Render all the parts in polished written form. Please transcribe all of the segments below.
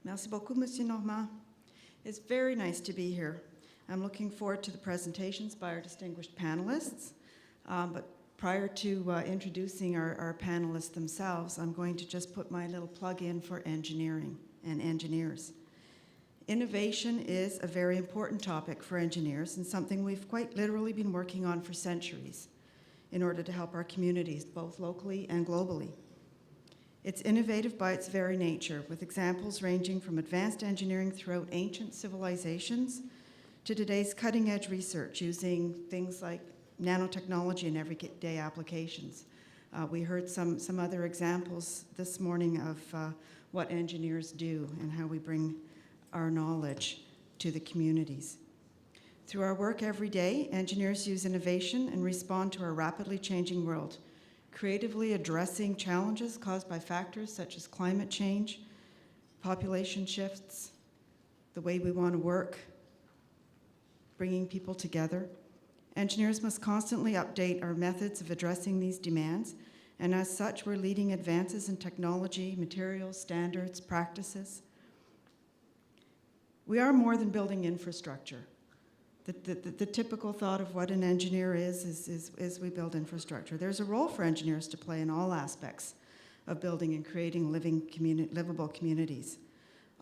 Merci beaucoup, Monsieur Normand. It's very nice to be here. I'm looking forward to the presentations by our distinguished panelists. But prior to introducing our panelists themselves, I'm going to just put my little plug in for engineering and engineers. Innovation is a very important topic for engineers and something we've quite literally been working on for centuries in order to help our communities, both locally and globally. It's innovative by its very nature, with examples ranging from advanced engineering throughout ancient civilizations to today's cutting-edge research using things like nanotechnology in everyday applications. We heard some other examples this morning of what engineers do and how we bring our knowledge to the communities. Through our work every day, engineers use innovation and respond to our rapidly changing world, creatively addressing challenges caused by factors such as climate change, population shifts, the way we want to work, bringing people together. Engineers must constantly update our methods of addressing these demands, and as such, we're leading advances in technology, materials, standards, practices. We are more than building infrastructure. The typical thought of what an engineer is we build infrastructure. There's a role for engineers to play in all aspects of building and creating livable communities.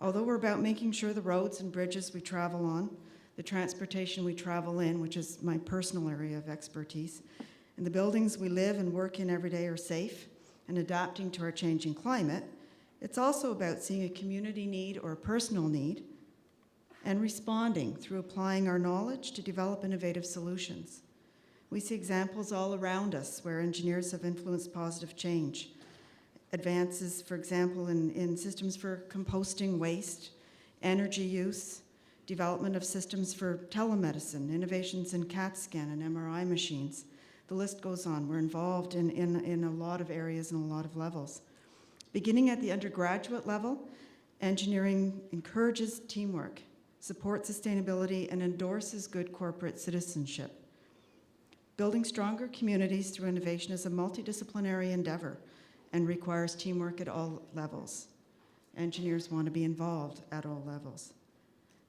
Although we're about making sure the roads and bridges we travel on, the transportation we travel in, which is my personal area of expertise, and the buildings we live and work in every day are safe and adapting to our changing climate, it's also about seeing a community need or a personal need and responding through applying our knowledge to develop innovative solutions. We see examples all around us where engineers have influenced positive change. Advances, for example, in systems for composting waste, energy use, development of systems for telemedicine, innovations in CAT scan and MRI machines. The list goes on. We're involved in a lot of areas and a lot of levels. Beginning at the undergraduate level, engineering encourages teamwork, supports sustainability, and endorses good corporate citizenship. Building stronger communities through innovation is a multidisciplinary endeavor and requires teamwork at all levels. Engineers want to be involved at all levels.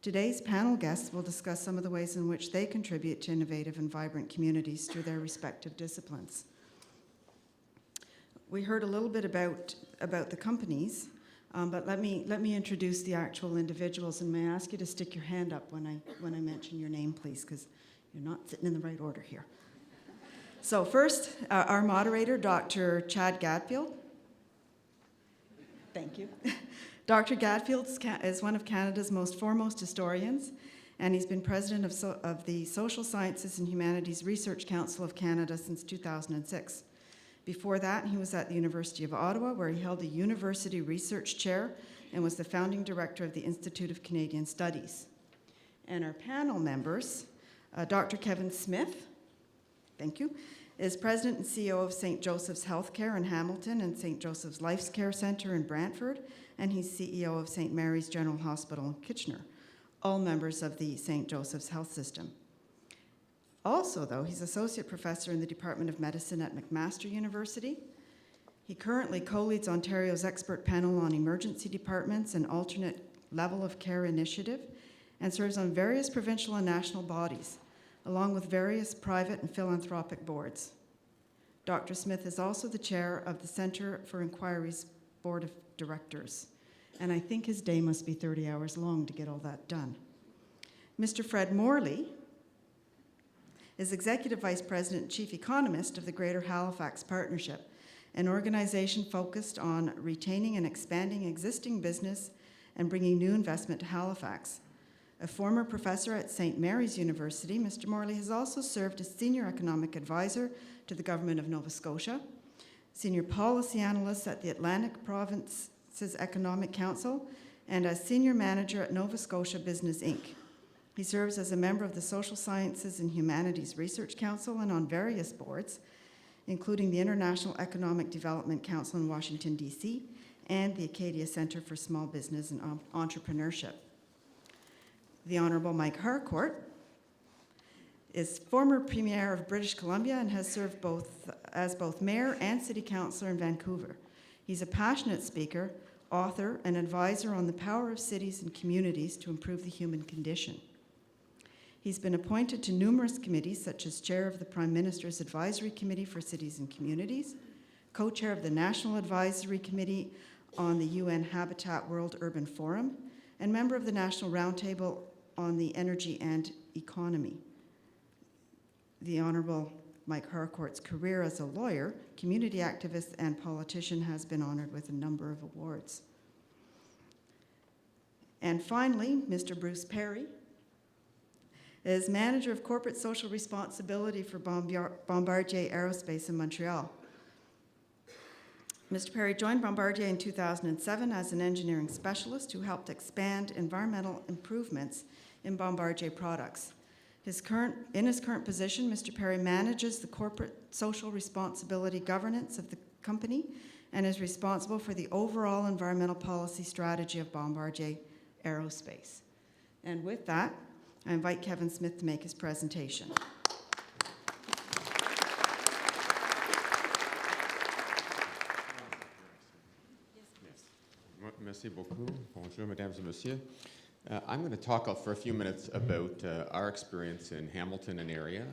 Today's panel guests will discuss some of the ways in which they contribute to innovative and vibrant communities through their respective disciplines. We heard a little bit about the companies, but let me introduce the actual individuals, and may I ask you to stick your hand up when I mention your name, please, because you're not sitting in the right order here. So first, our moderator, Dr. Chad Gadfield. Thank you. Dr. Gadfield is one of Canada's most foremost historians, and he's been president of the Social Sciences and Humanities Research Council of Canada since 2006. Before that, he was at the University of Ottawa, where he held a university research chair and was the founding director of the Institute of Canadian Studies. And our panel members, Dr. Kevin Smith, thank you, is president and CEO of St. Joseph's Healthcare in Hamilton and St. Joseph's Life Care Centre in Brantford, and he's CEO of St. Mary's General Hospital in Kitchener, all members of the St. Joseph's Health System. Also, though, he's associate professor in the Department of Medicine at McMaster University. He currently co-leads Ontario's expert panel on emergency departments and alternate level of care initiative, and serves on various provincial and national bodies, along with various private and philanthropic boards. Dr. Smith is also the chair of the Centre for Inquiry's Board of Directors, and I think his day must be 30 hours long to get all that done. Mr. Fred Morley is Executive Vice President and Chief Economist of the Greater Halifax Partnership, an organization focused on retaining and expanding existing business and bringing new investment to Halifax. A former professor at St. Mary's University, Mr. Morley has also served as Senior Economic Advisor to the Government of Nova Scotia, Senior Policy Analyst at the Atlantic Provinces Economic Council, and as Senior Manager at Nova Scotia Business Inc. He serves as a member of the Social Sciences and Humanities Research Council and on various boards, including the International Economic Development Council in Washington, D.C., and the Acadia Centre for Small Business and Entrepreneurship. The Honourable Mike Harcourt is former Premier of British Columbia and has served as both Mayor and City Councillor in Vancouver. He's a passionate speaker, author, and advisor on the power of cities and communities to improve the human condition. He's been appointed to numerous committees, such as chair of the Prime Minister's Advisory Committee for Cities and Communities, co-chair of the National Advisory Committee on the UN Habitat World Urban Forum, and member of the National Roundtable on the Energy and Economy. The Honourable Mike Harcourt's career as a lawyer, community activist, and politician has been honoured with a number of awards. And finally, Mr. Bruce Perry is Manager of Corporate Social Responsibility for Bombardier Aerospace in Montreal. Mr. Perry joined Bombardier in 2007 as an engineering specialist who helped expand environmental improvements in Bombardier products. In his current position, Mr. Perry manages the corporate social responsibility governance of the company and is responsible for the overall environmental policy strategy of Bombardier Aerospace. And with that, I invite Kevin Smith to make his presentation. Merci beaucoup. Bonjour, mesdames et messieurs. I'm going to talk for a few minutes about our experience in Hamilton and area,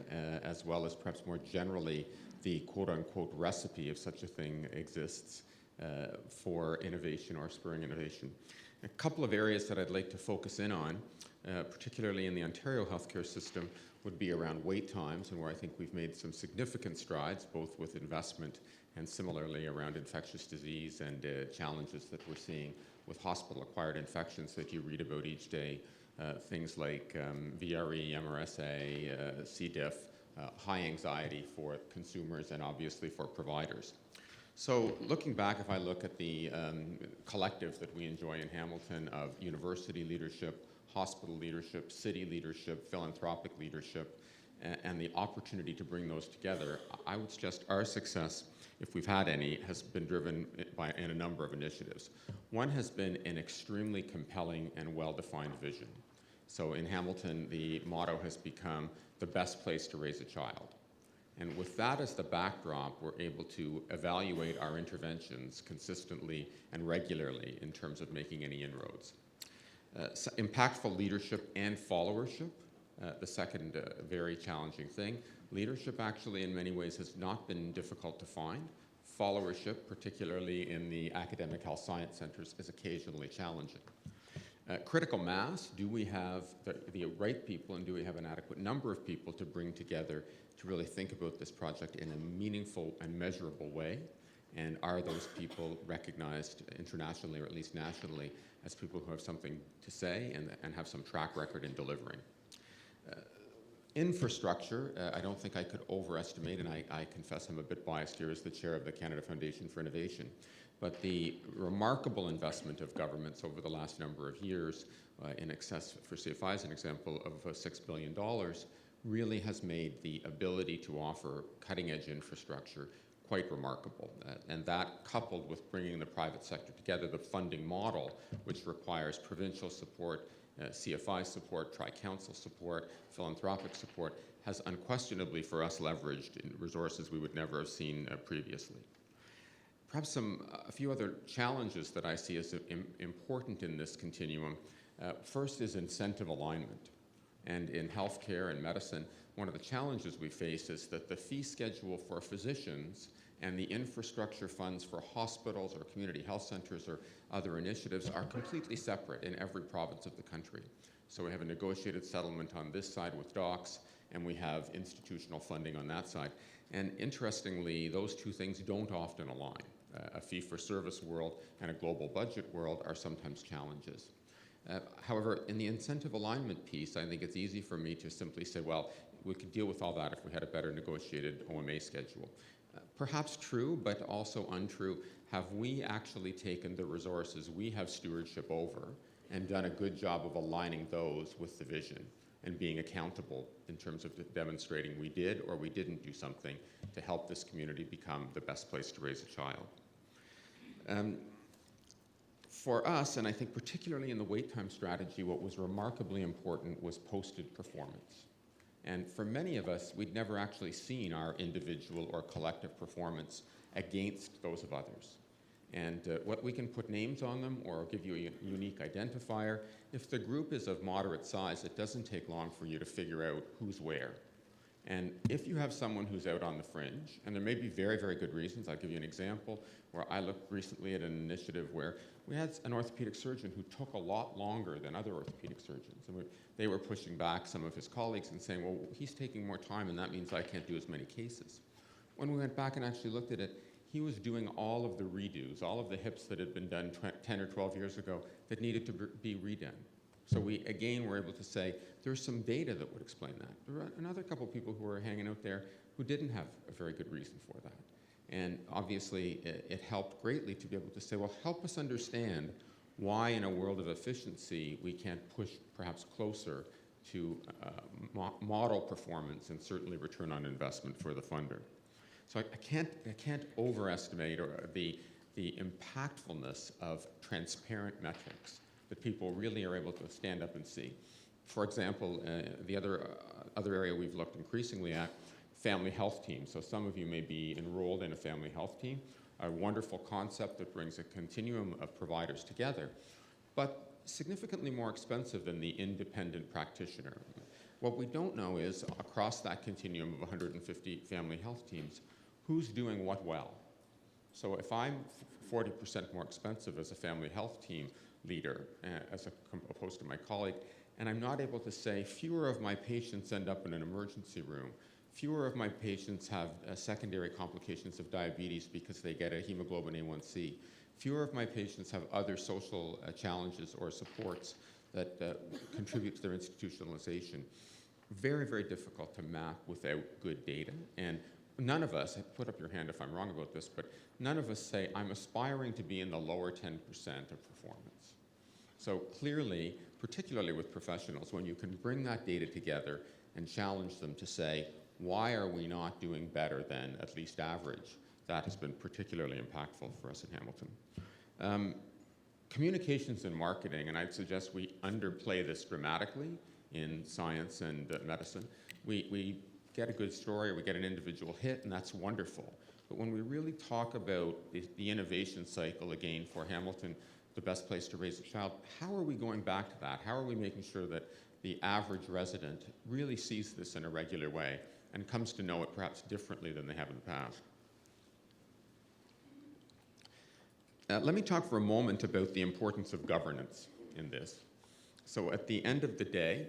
as well as perhaps more generally the quote-unquote recipe, if such a thing exists, for innovation or spurring innovation. A couple of areas that I'd like to focus in on, particularly in the Ontario healthcare system, would be around wait times, and where I think we've made some significant strides, both with investment and similarly around infectious disease and challenges that we're seeing with hospital-acquired infections that you read about each day, things like VRE, MRSA, C. diff, high anxiety for consumers and obviously for providers. So looking back, if I look at the collective that we enjoy in Hamilton of university leadership, hospital leadership, city leadership, philanthropic leadership, and the opportunity to bring those together, I would suggest our success, if we've had any, has been driven in a number of initiatives. One has been an extremely compelling and well-defined vision. So in Hamilton, the motto has become the best place to raise a child. And with that as the backdrop, we're able to evaluate our interventions consistently and regularly in terms of making any inroads. So impactful leadership and followership. The second very challenging thing. Leadership actually in many ways has not been difficult to find. Followership, particularly in the academic health science centers, is occasionally challenging. Critical mass, do we have the right people and do we have an adequate number of people to bring together to really think about this project in a meaningful and measurable way? And are those people recognized internationally or at least nationally as people who have something to say and have some track record in delivering? Infrastructure, I don't think I could overestimate, and I confess I'm a bit biased here as the chair of the Canada Foundation for Innovation, but the remarkable investment of governments over the last number of years, in excess, for CFI as an example, of $6 billion, really has made the ability to offer cutting-edge infrastructure quite remarkable. And that, coupled with bringing the private sector together, the funding model, which requires provincial support, CFI support, Tri-Council support, philanthropic support, has unquestionably for us leveraged in resources we would never have seen previously. Perhaps a few other challenges that I see as important in this continuum. First is incentive alignment. And in healthcare and medicine, one of the challenges we face is that the fee schedule for physicians and the infrastructure funds for hospitals or community health centers or other initiatives are completely separate in every province of the country. So we have a negotiated settlement on this side with docs, and we have institutional funding on that side. And interestingly, those two things don't often align. A fee-for-service world and a global budget world are sometimes challenges. However, in the incentive alignment piece, I think it's easy for me to simply say, well, we could deal with all that if we had a better negotiated OMA schedule. Perhaps true, but also untrue. Have we actually taken the resources we have stewardship over and done a good job of aligning those with the vision and being accountable in terms of demonstrating we did or we didn't do something to help this community become the best place to raise a child? For us, and I think particularly in the wait time strategy, what was remarkably important was posted performance. And for many of us, we'd never actually seen our individual or collective performance against those of others. And what we can put names on them or give you a unique identifier. If the group is of moderate size, it doesn't take long for you to figure out who's where. And if you have someone who's out on the fringe, and there may be very, very good reasons. I'll give you an example where I looked recently at an initiative where we had an orthopedic surgeon who took a lot longer than other orthopedic surgeons. And they were pushing back some of his colleagues and saying, well, he's taking more time and that means I can't do as many cases. When we went back and actually looked at it, he was doing all of the redos, all of the hips that had been done 10 or 12 years ago that needed to be redone. So we, again, were able to say, there's some data that would explain that. There were another couple of people who were hanging out there who didn't have a very good reason for that. And obviously, it helped greatly to be able to say, well, help us understand why in a world of efficiency we can't push perhaps closer to model performance and certainly return on investment for the funder. So I can't overestimate the impactfulness of transparent metrics that people really are able to stand up and see. For example, the other area we've looked increasingly at, family health teams. So some of you may be enrolled in a family health team, a wonderful concept that brings a continuum of providers together, but significantly more expensive than the independent practitioner. What we don't know is, across that continuum of 150 family health teams, who's doing what well. So if I'm 40% more expensive as a family health team leader, as opposed to my colleague, and I'm not able to say fewer of my patients end up in an emergency room, fewer of my patients have secondary complications of diabetes because they get a hemoglobin A1C, fewer of my patients have other social challenges or supports that contribute to their institutionalization. Very, very difficult to map without good data. And none of us, put up your hand if I'm wrong about this, but none of us say, I'm aspiring to be in the lower 10% of performance. So clearly, particularly with professionals, when you can bring that data together and challenge them to say, why are we not doing better than at least average? That has been particularly impactful for us in Hamilton. Communications and marketing, and I'd suggest we underplay this dramatically in science and medicine. We get a good story, we get an individual hit, and that's wonderful. But when we really talk about the innovation cycle, again, for Hamilton, the best place to raise a child, how are we going back to that? How are we making sure that the average resident really sees this in a regular way and comes to know it perhaps differently than they have in the past? Let me talk for a moment about the importance of governance in this. So at the end of the day,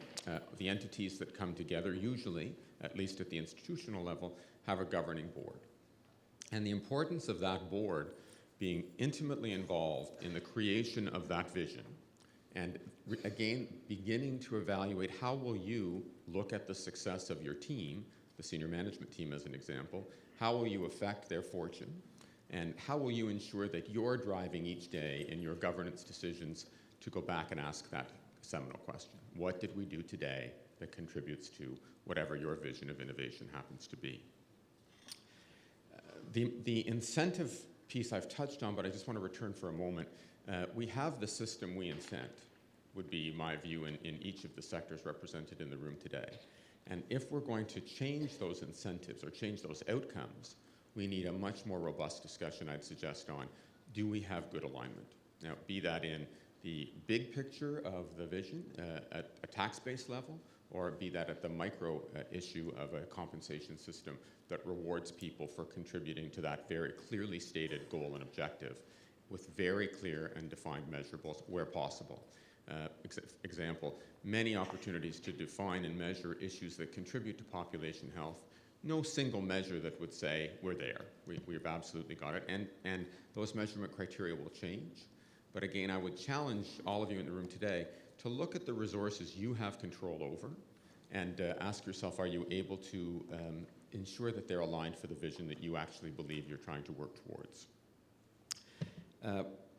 the entities that come together usually, at least at the institutional level, have a governing board. And the importance of that board being intimately involved in the creation of that vision, and again, beginning to evaluate how will you look at the success of your team, the senior management team as an example, how will you affect their fortune, and how will you ensure that you're driving each day in your governance decisions to go back and ask that seminal question. What did we do today that contributes to whatever your vision of innovation happens to be? The incentive piece I've touched on, but I just want to return for a moment. We have the system we incent, would be my view in each of the sectors represented in the room today. And if we're going to change those incentives or change those outcomes, we need a much more robust discussion, I'd suggest, on do we have good alignment? Now, be that in the big picture of the vision at a tax-based level, or be that at the micro issue of a compensation system that rewards people for contributing to that very clearly stated goal and objective with very clear and defined measurables where possible. Example, many opportunities to define and measure issues that contribute to population health. No single measure that would say, we're there, we've absolutely got it, and those measurement criteria will change. But again, I would challenge all of you in the room today to look at the resources you have control over and ask yourself, are you able to ensure that they're aligned for the vision that you actually believe you're trying to work towards?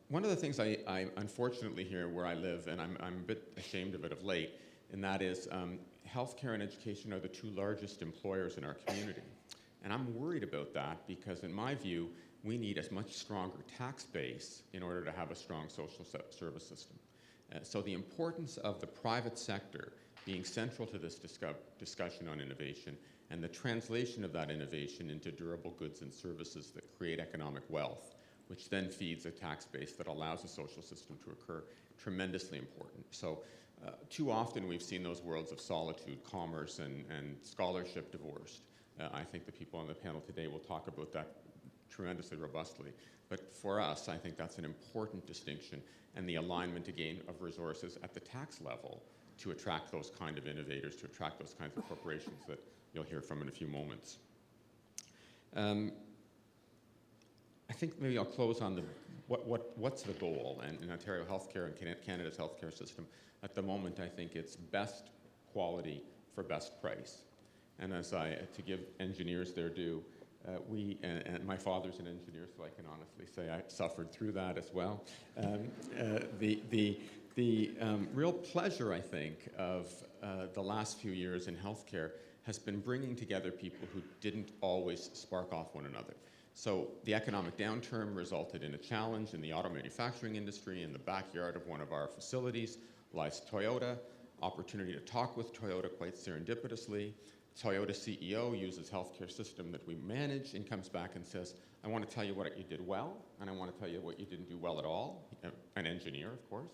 One of the things I unfortunately hear where I live, and I'm a bit ashamed of it of late, and that is healthcare and education are the two largest employers in our community. And I'm worried about that because in my view, we need a much stronger tax base in order to have a strong social service system. So the importance of the private sector being central to this discussion on innovation and the translation of that innovation into durable goods and services that create economic wealth which then feeds a tax base that allows a social system to occur, tremendously important. So too often we've seen those worlds of solitude, commerce, and scholarship divorced. I think the people on the panel today will talk about that tremendously robustly. But for us, I think that's an important distinction, and the alignment, again, of resources at the tax level to attract those kind of innovators, to attract those kinds of corporations that you'll hear from in a few moments. I think maybe I'll close on what's the goal, and in Ontario healthcare and Canada's healthcare system. At the moment, I think it's best quality for best price. And to give engineers their due, and my father's an engineer, so I can honestly say I suffered through that as well. The real pleasure, I think, of the last few years in healthcare has been bringing together people who didn't always spark off one another. So the economic downturn resulted in a challenge in the auto manufacturing industry. In the backyard of one of our facilities lies Toyota. Opportunity to talk with Toyota quite serendipitously. Toyota CEO uses healthcare system that we manage and comes back and says, I want to tell you what you did well, and I want to tell you what you didn't do well at all. An engineer, of course.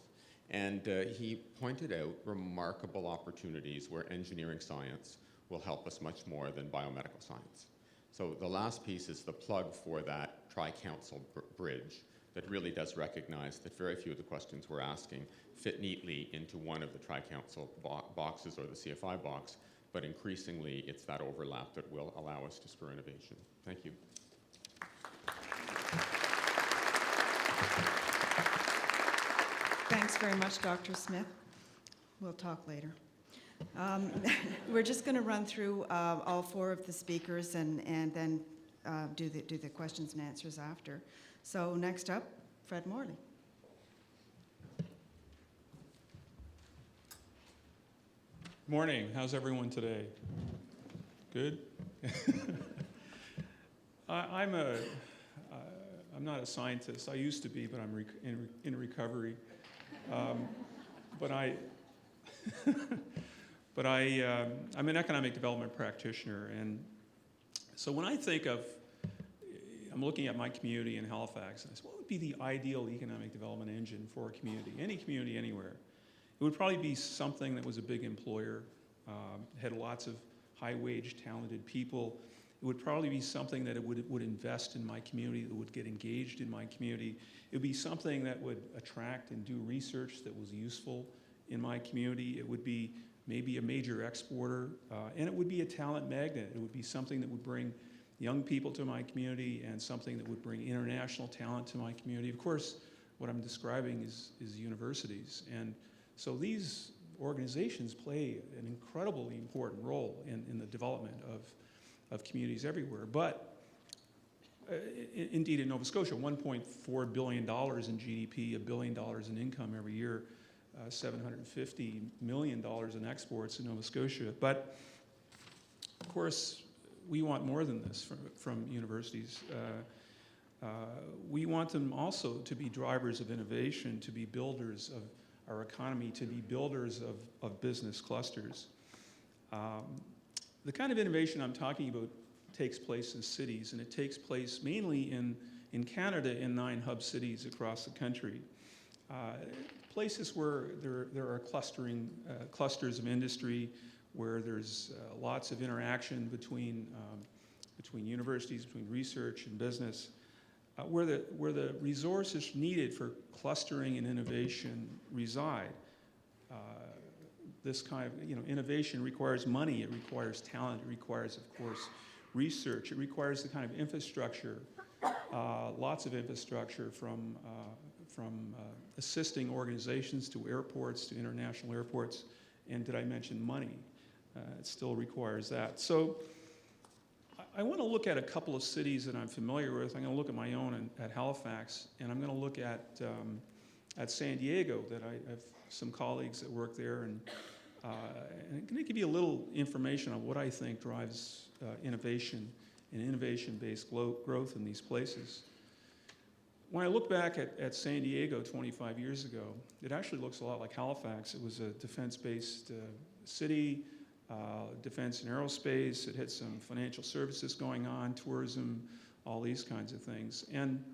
And he pointed out remarkable opportunities where engineering science will help us much more than biomedical science. So the last piece is the plug for that tri-council bridge that really does recognize that very few of the questions we're asking fit neatly into one of the tri-council boxes or the CFI box, but increasingly it's that overlap that will allow us to spur innovation. Thank you. Thanks very much, Dr. Smith. We'll talk later. We're just going to run through all four of the speakers and then do the questions and answers after. So next up, Fred Morley. Morning. How's everyone today? Good? I'm not a scientist. I used to be, but I'm in recovery. I'm an economic development practitioner, and so when I think of, I'm looking at my community in Halifax, and I say, what would be the ideal economic development engine for a community, anywhere? It would probably be something that was a big employer, had lots of high-wage, talented people. It would probably be something that it would invest in my community, that would get engaged in my community. It would be something that would attract and do research that was useful in my community. It would be maybe a major exporter, and it would be a talent magnet. It would be something that would bring young people to my community and something that would bring international talent to my community. Of course, what I'm describing is universities. And so these organizations play an incredibly important role in the development of communities everywhere. But indeed in Nova Scotia, $1.4 billion in GDP, $1 billion in income every year, $750 million in exports in Nova Scotia. But of course, we want more than this from universities. We want them also to be drivers of innovation, to be builders of our economy, to be builders of business clusters. The kind of innovation I'm talking about takes place in cities, and it takes place mainly in Canada in 9 hub cities across the country. Places where there are clusters of industry, where there's lots of interaction between universities, between research and business, where the resources needed for clustering and innovation reside. This kind of innovation requires money, it requires talent, it requires, of course, research, it requires the kind of infrastructure, lots of infrastructure from assisting organizations to airports, to international airports, and did I mention money? It still requires that. So I want to look at a couple of cities that I'm familiar with. I'm going to look at my own at Halifax, and I'm going to look at San Diego, that I have some colleagues that work there, and I'm going to give you a little information on what I think drives innovation and innovation-based growth in these places. When I look back at San Diego 25 years ago, it actually looks a lot like Halifax. It was a defense-based city, defense and aerospace. It had some financial services going on, tourism, all these kinds of things. And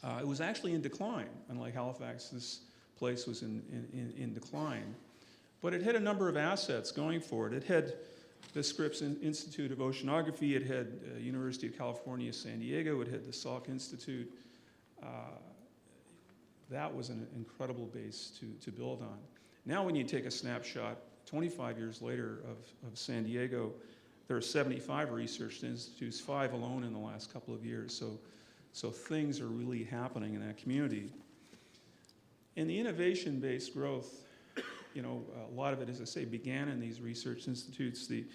It was actually in decline. Unlike Halifax, this place was in decline. But it had a number of assets going for it. It had the Scripps Institute of Oceanography, it had University of California, San Diego, it had the Salk Institute. That was an incredible base to build on. Now when you take a snapshot 25 years later of San Diego, there are 75 research institutes, 5 alone in the last couple of years. So things are really happening in that community. And the innovation-based growth, you know, a lot of it, as I say, began in these research institutes. The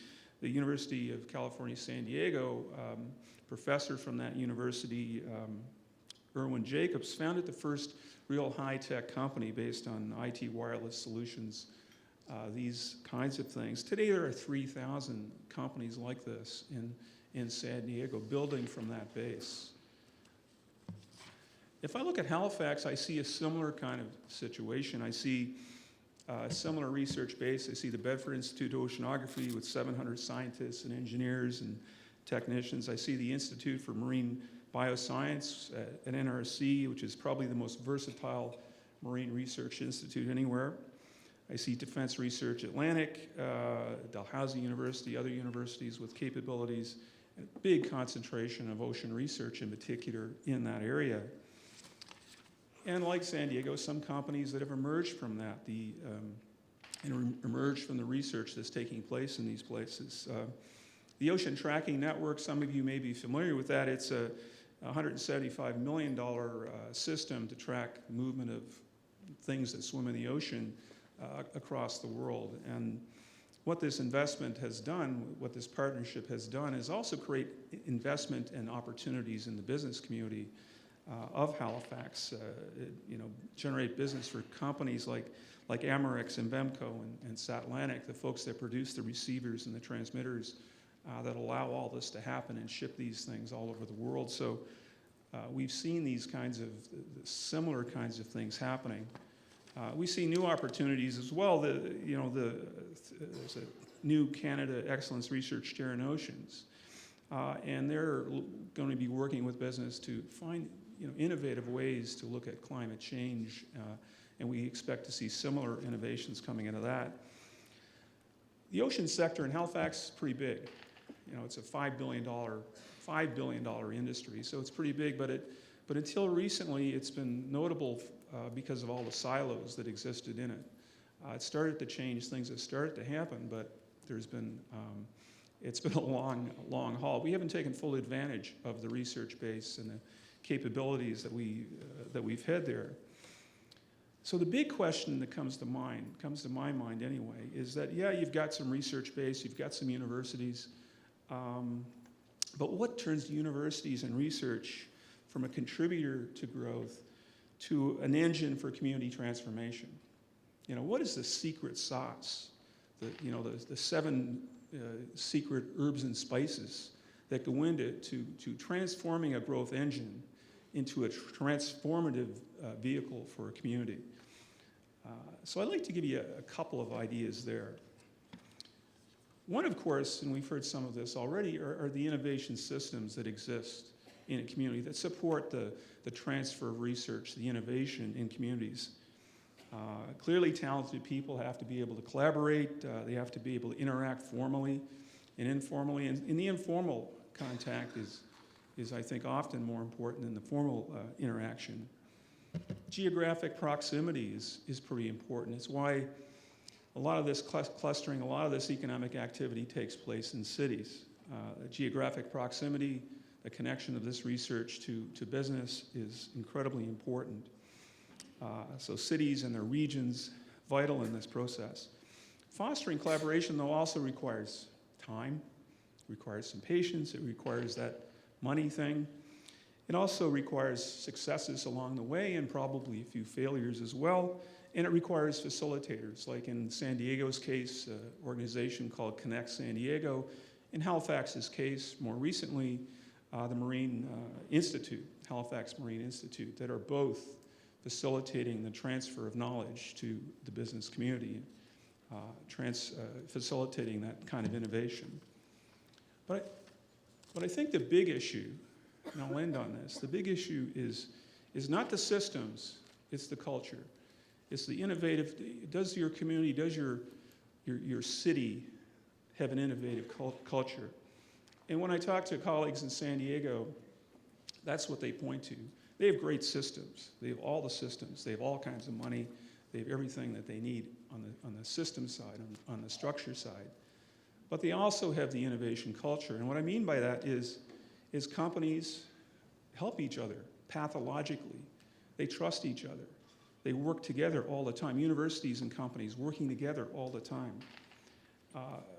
University of California, San Diego, professor from that university, Irwin Jacobs, founded the first real high-tech company based on IT wireless solutions, these kinds of things. Today there are 3,000 companies like this in San Diego, building from that base. If I look at Halifax, I see a similar kind of situation. I see a similar research base. I see the Bedford Institute of Oceanography with 700 scientists and engineers and technicians. I see the Institute for Marine Bioscience at NRC, which is probably the most versatile marine research institute anywhere. I see Defense Research Atlantic, Dalhousie University, other universities with capabilities, and a big concentration of ocean research in particular in that area. And like San Diego, some companies that have emerged from that, emerged from the research that's taking place in these places. The Ocean Tracking Network, some of you may be familiar with that. It's a $175 million system to track the movement of things that swim in the ocean across the world. And what this investment has done, what this partnership has done, is also create investment and opportunities in the business community of Halifax, generate business for companies like Amerex and Vemco and Satlantic, the folks that produce the receivers and the transmitters that allow all this to happen and ship these things all over the world. So we've seen these kinds of, similar kinds of things happening. We see new opportunities as well. There's a new Canada Excellence Research Chair in Oceans. And they're going to be working with business to find innovative ways to look at climate change, and we expect to see similar innovations coming into that. The ocean sector in Halifax is pretty big. It's a $5 billion industry, so it's pretty big, but until recently it's been notable because of all the silos that existed in it. It started to change, things have started to happen, but there's been it's been a long haul. We haven't taken full advantage of the research base and the capabilities that we've had there. So the big question that comes to my mind anyway, is that yeah, you've got some research base, you've got some universities, but what turns universities and research from a contributor to growth to an engine for community transformation? What is the secret sauce? The 7 secret herbs and spices that go into transforming a growth engine into a transformative vehicle for a community. So I'd like to give you a couple of ideas there. One, of course, and we've heard some of this already, are the innovation systems that exist in a community that support the transfer of research, the innovation in communities. Clearly talented people have to be able to collaborate, they have to be able to interact formally and informally, and the informal contact is I think often more important than the formal interaction. Geographic proximity is pretty important. It's why a lot of this clustering, a lot of this economic activity takes place in cities. Geographic proximity, the connection of this research to business is incredibly important. So cities and their regions, vital in this process. Fostering collaboration, though, also requires time, requires some patience, it requires that money thing. It also requires successes along the way and probably a few failures as well. And it requires facilitators, like in San Diego's case, an organization called Connect San Diego. In Halifax's case, more recently, the Marine Institute, Halifax Marine Institute, that are both facilitating the transfer of knowledge to the business community, facilitating that kind of innovation. But I think the big issue, and I'll end on this, the big issue is is not the systems, it's the culture. It's the innovative, does your community, does your city have an innovative culture? And when I talk to colleagues in San Diego, that's what they point to. They have great systems. They have all the systems. They have all kinds of money. They have everything that they need on the system side, on the structure side. But they also have the innovation culture. And what I mean by that is companies help each other pathologically. They trust each other. They work together all the time. Universities and companies working together all the time.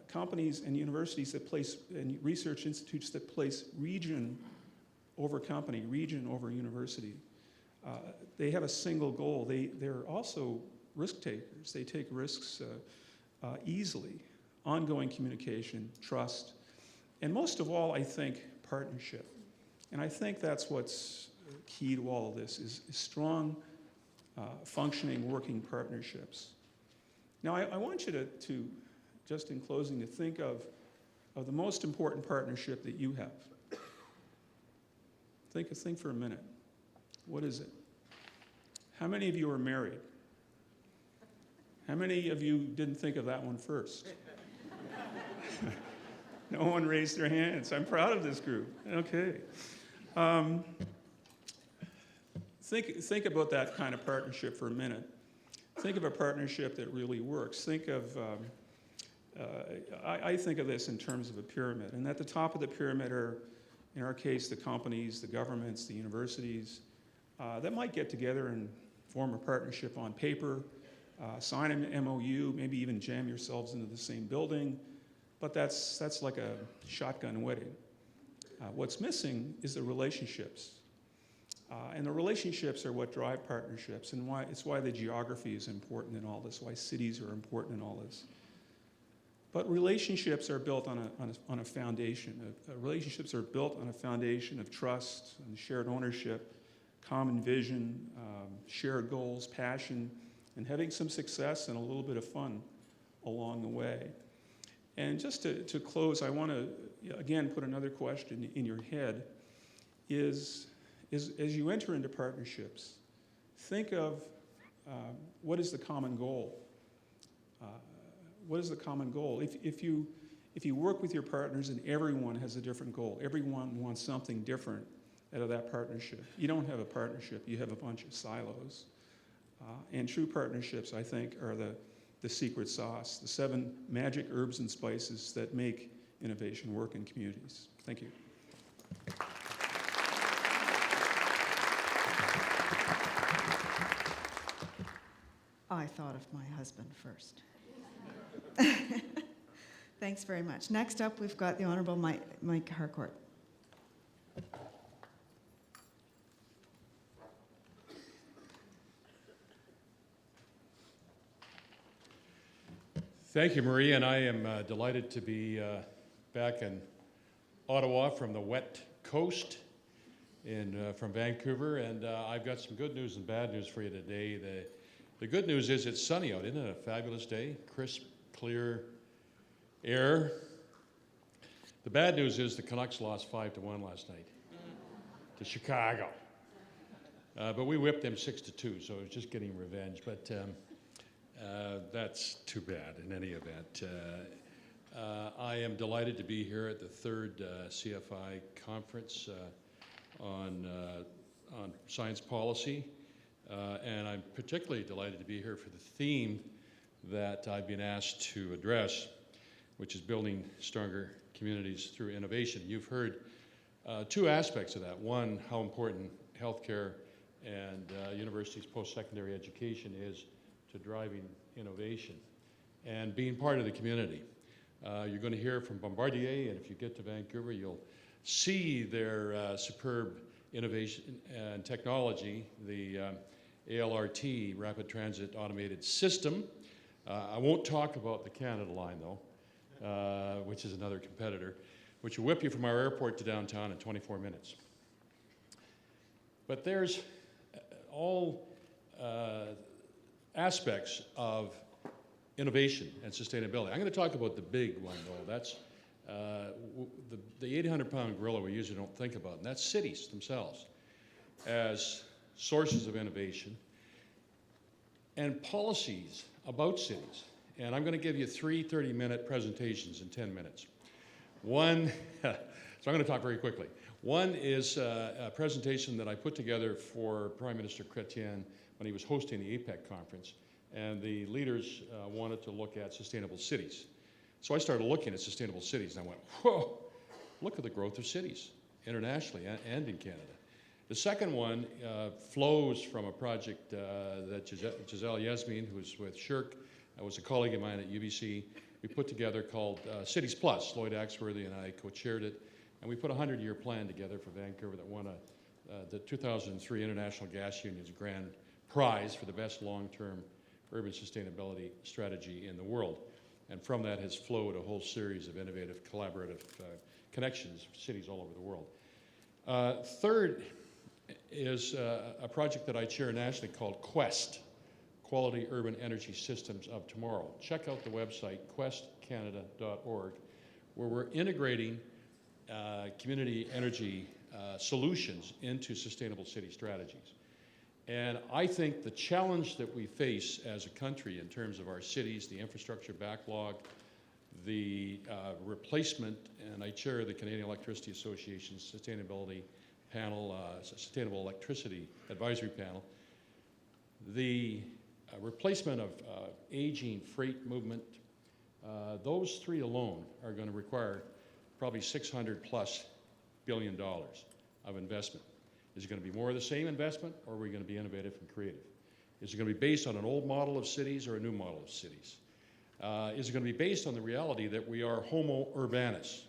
Companies and universities that place, and research institutes that place region over company, region over university. They have a single goal. They're also risk takers. They take risks easily. Ongoing communication, trust, and most of all, I think, partnership. And I think that's what's key to all of this, is strong, functioning, working partnerships. Now, I want you to, just in closing, to think of the most important partnership that you have. Think for a minute. What is it? How many of you are married? How many of you didn't think of that one first? No one raised their hands. I'm proud of this group. Okay. Think about that kind of partnership for a minute. Think of a partnership that really works. Think of, I think of this in terms of a pyramid. And at the top of the pyramid are, in our case, the companies, the governments, the universities, that might get together and form a partnership on paper, sign an MOU, maybe even jam yourselves into the same building. But that's like a shotgun wedding. What's missing is the relationships. And the relationships are what drive partnerships, and it's why the geography is important in all this, why cities are important in all this. But relationships are built on a foundation. Relationships are built on a foundation of trust and shared ownership, common vision, shared goals, passion, and having some success and a little bit of fun along the way. And just to close, I want to, again, put another question in your head, is as you enter into partnerships, think of what is the common goal? What is the common goal? If you work with your partners and everyone has a different goal, everyone wants something different out of that partnership, you don't have a partnership, you have a bunch of silos. And true partnerships, I think, are the secret sauce, the 7 magic herbs and spices that make innovation work in communities. Thank you. I thought of my husband first. Thanks very much. Next up, we've got the Honourable Mike Harcourt. Thank you, Marie, and I am delighted to be back in Ottawa from the wet coast from Vancouver, and I've got some good news and bad news for you today. The good news is it's sunny out. Isn't it a fabulous day? Crisp, clear air. The bad news is the Canucks lost 5-1 last night to Chicago. But we whipped them 6-2, so it was just getting revenge. But that's too bad in any event. I am delighted to be here at the 3rd CFI conference on science policy. And I'm particularly delighted to be here for the theme that I've been asked to address, which is building stronger communities through innovation. You've heard 2 aspects of that. One, how important healthcare and universities' post-secondary education is to driving innovation and being part of the community. You're going to hear from Bombardier, and if you get to Vancouver, you'll see their superb innovation and technology, the ALRT, Rapid Transit Automated System. I won't talk about the Canada Line, though, which is another competitor, which will whip you from our airport to downtown in 24 minutes. But there's all aspects of innovation and sustainability. I'm going to talk about the big one, though. That's the 800-pound gorilla we usually don't think about, and that's cities themselves. As sources of innovation, and policies about cities. And I'm going to give you 3 30-minute presentations in 10 minutes. One, so I'm going to talk very quickly. One is a presentation that I put together for Prime Minister Chrétien when he was hosting the APEC conference, and the leaders wanted to look at sustainable cities. So I started looking at sustainable cities, and I went, whoa, look at the growth of cities internationally and in Canada. The second one flows from a project that Giselle Yasmin, who's with SHIRK, was a colleague of mine at UBC, we put together called Cities Plus. Lloyd Axworthy and I co-chaired it, and we put a 100-year plan together for Vancouver that won the 2003 International Gas Union's grand prize for the best long-term urban sustainability strategy in the world. And from that has flowed a whole series of innovative, collaborative connections for cities all over the world. Third is a project that I chair nationally called QUEST, Quality Urban Energy Systems of Tomorrow. Check out the website, questcanada.org, where we're integrating community energy solutions into sustainable city strategies. And I think the challenge that we face as a country in terms of our cities, the infrastructure backlog, the replacement, and I chair the Canadian Electricity Association's sustainability panel, Sustainable Electricity Advisory Panel, the replacement of aging freight movement, those 3 alone are going to require probably $600+ billion of investment. Is it going to be more of the same investment, or are we going to be innovative and creative? Is it going to be based on an old model of cities or a new model of cities? Is it going to be based on the reality that we are Homo urbanus?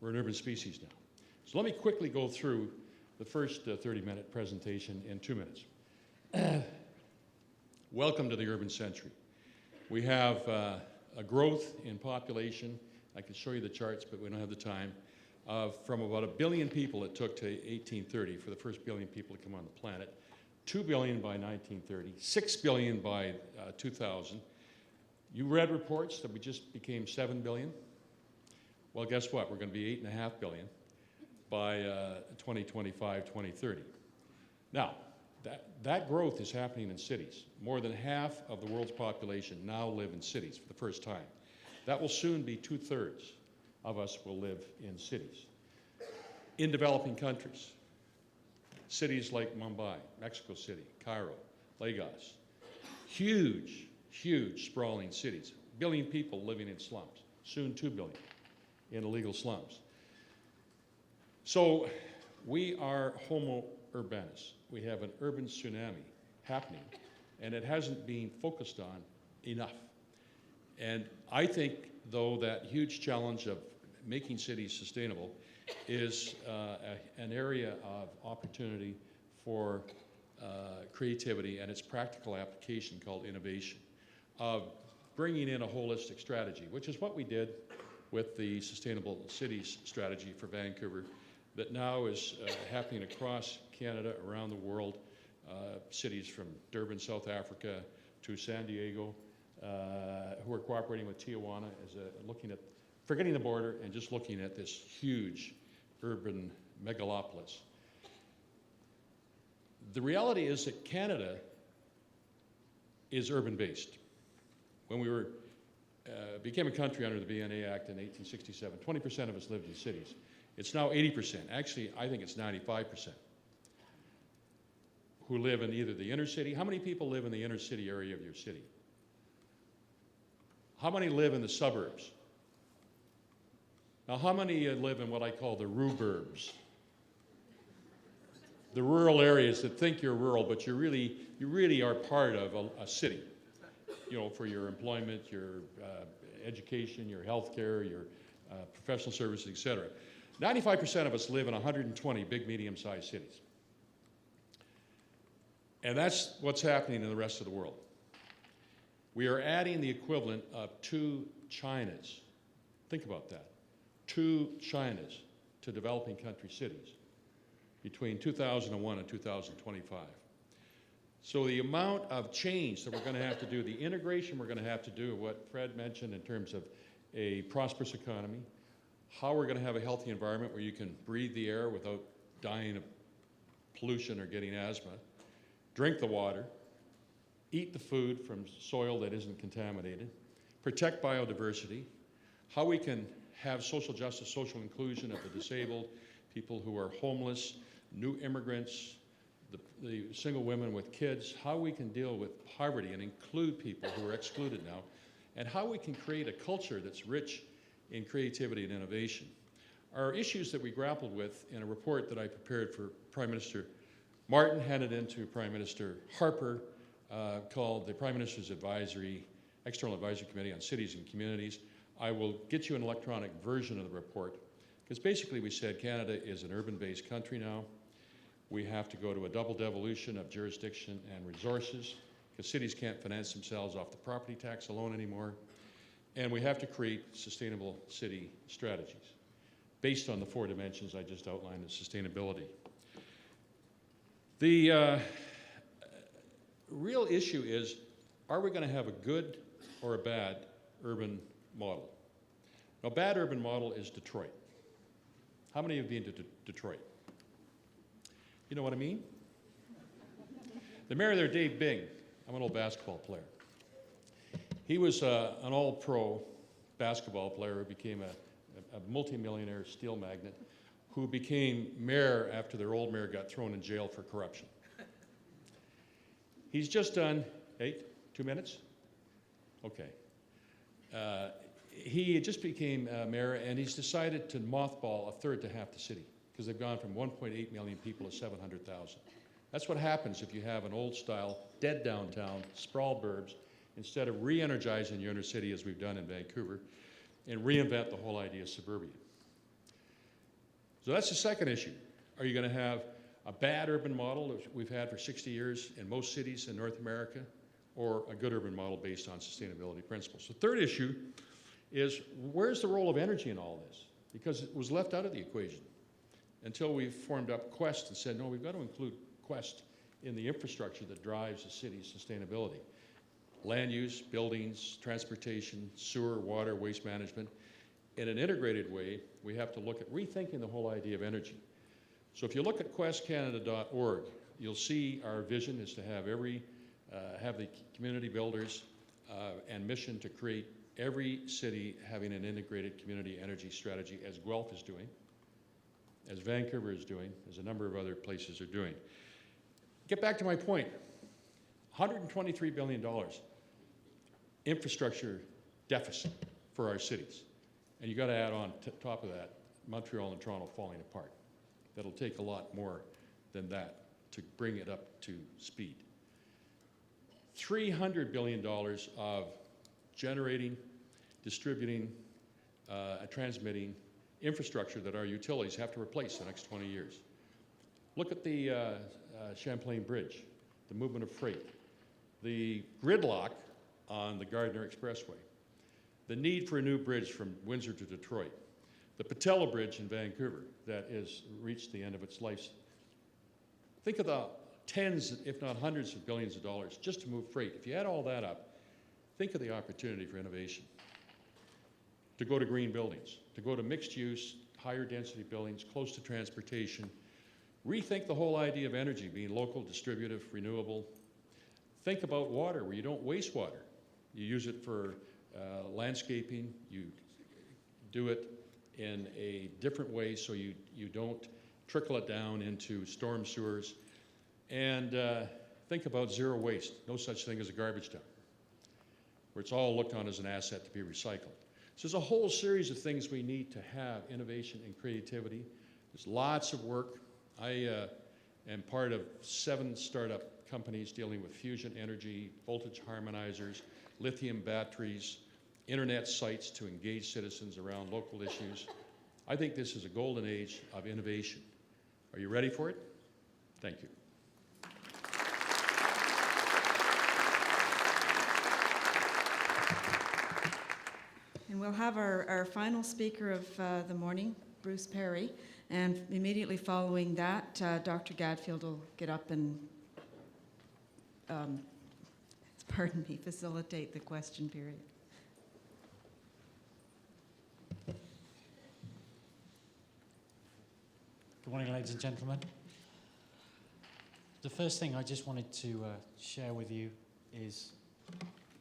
We're an urban species now. So let me quickly go through the first 30-minute presentation in 2 minutes. Welcome to the urban century. We have a growth in population. I can show you the charts, but we don't have the time. From about 1 billion people it took to 1830 for the first billion people to come on the planet, 2 billion by 1930, 6 billion by 2000. You read reports that we just became 7 billion. Well, guess what? We're going to be 8.5 billion by 2025, 2030. Now, that growth is happening in cities. More than half of the world's population now live in cities for the first time. That will soon be 2/3 of us will live in cities. In developing countries, cities like Mumbai, Mexico City, Cairo, Lagos, huge, huge sprawling cities, 1 billion people living in slums, soon 2 billion in illegal slums. So we are Homo urbanus. We have an urban tsunami happening, and it hasn't been focused on enough. And I think, though, that huge challenge of making cities sustainable is an area of opportunity for creativity and its practical application called innovation, of bringing in a holistic strategy, which is what we did with the Sustainable Cities strategy for Vancouver that now is happening across Canada, around the world, cities from Durban, South Africa, to San Diego, who are cooperating with Tijuana as looking at forgetting the border and just looking at this huge urban megalopolis. The reality is that Canada is urban-based. When we became a country under the BNA Act in 1867, 20% of us lived in cities. It's now 80%. Actually, I think it's 95% who live in either the inner city. How many people live in the inner city area of your city? How many live in the suburbs? Now, how many live in what I call the rhuburbs? The rural areas that think you're rural, but you really are part of a city, you know, for your employment, your education, your healthcare, your professional services, et cetera. 95% of us live in 120 big, medium-sized cities. And that's what's happening in the rest of the world. We are adding the equivalent of 2 Chinas. Think about that. 2 Chinas to developing country cities between 2001 and 2025. So the amount of change that we're going to have to do, the integration we're going to have to do, what Fred mentioned in terms of a prosperous economy, how we're going to have a healthy environment where you can breathe the air without dying of pollution or getting asthma, drink the water, eat the food from soil that isn't contaminated, protect biodiversity, how we can have social justice, social inclusion of the disabled, people who are homeless, new immigrants, the single women with kids, how we can deal with poverty and include people who are excluded now, and how we can create a culture that's rich in creativity and innovation are issues that we grappled with in a report that I prepared for Prime Minister Martin, handed in to Prime Minister Harper, called the Prime Minister's External Advisory Committee on Cities and Communities. I will get you an electronic version of the report, because basically we said Canada is an urban-based country now. We have to go to a double devolution of jurisdiction and resources, because cities can't finance themselves off the property tax alone anymore. And we have to create sustainable city strategies based on the 4 dimensions I just outlined of sustainability. The real issue is, are we going to have a good or a bad urban model? Now, a bad urban model is Detroit. How many of you have been to Detroit? You know what I mean? The mayor there, Dave Bing, I'm an old basketball player. He was an all-pro basketball player who became a multimillionaire steel magnate who became mayor after their old mayor got thrown in jail for corruption. He's just done, 2 minutes? Okay. He just became mayor, and he's decided to mothball a third to half the city, because they've gone from 1.8 million people to 700,000. That's what happens if you have an old-style, dead downtown, sprawl burbs, instead of re-energizing your inner city as we've done in Vancouver, and reinvent the whole idea of suburbia. So that's the second issue. Are you going to have a bad urban model that we've had for 60 years in most cities in North America, or a good urban model based on sustainability principles? The third issue is, where's the role of energy in all this? Because it was left out of the equation until we formed up Quest and said, no, we've got to include Quest in the infrastructure that drives the city's sustainability. Land use, buildings, transportation, sewer, water, waste management. In an integrated way, we have to look at rethinking the whole idea of energy. So if you look at questcanada.org, you'll see our vision is to have have the community builders and mission to create every city having an integrated community energy strategy, as Guelph is doing, as Vancouver is doing, as a number of other places are doing. Get back to my point. $123 billion infrastructure deficit for our cities. And you got to add on top of that, Montreal and Toronto falling apart. That'll take a lot more than that to bring it up to speed. $300 billion of generating, distributing, transmitting infrastructure that our utilities have to replace the next 20 years. Look at the Champlain Bridge, the movement of freight, the gridlock on the Gardiner Expressway, the need for a new bridge from Windsor to Detroit, the Patella Bridge in Vancouver that has reached the end of its life. Think of the tens, if not hundreds of billions of dollars just to move freight. If you add all that up, think of the opportunity for innovation. To go to green buildings, to go to mixed use, higher density buildings, close to transportation. Rethink the whole idea of energy being local, distributive, renewable. Think about water where you don't waste water. You use it for landscaping. You do it in a different way so you don't trickle it down into storm sewers. And think about zero waste. No such thing as a garbage dump, where it's all looked on as an asset to be recycled. So there's a whole series of things we need to have, innovation and creativity. There's lots of work. I am part of 7 startup companies dealing with fusion energy, voltage harmonizers, lithium batteries, internet sites to engage citizens around local issues. I think this is a golden age of innovation. Are you ready for it? Thank you. And we'll have our final speaker of the morning, Bruce Perry, and immediately following that, Dr. Gadfield will get up and, facilitate the question period. Good morning, ladies and gentlemen. The first thing I just wanted to share with you is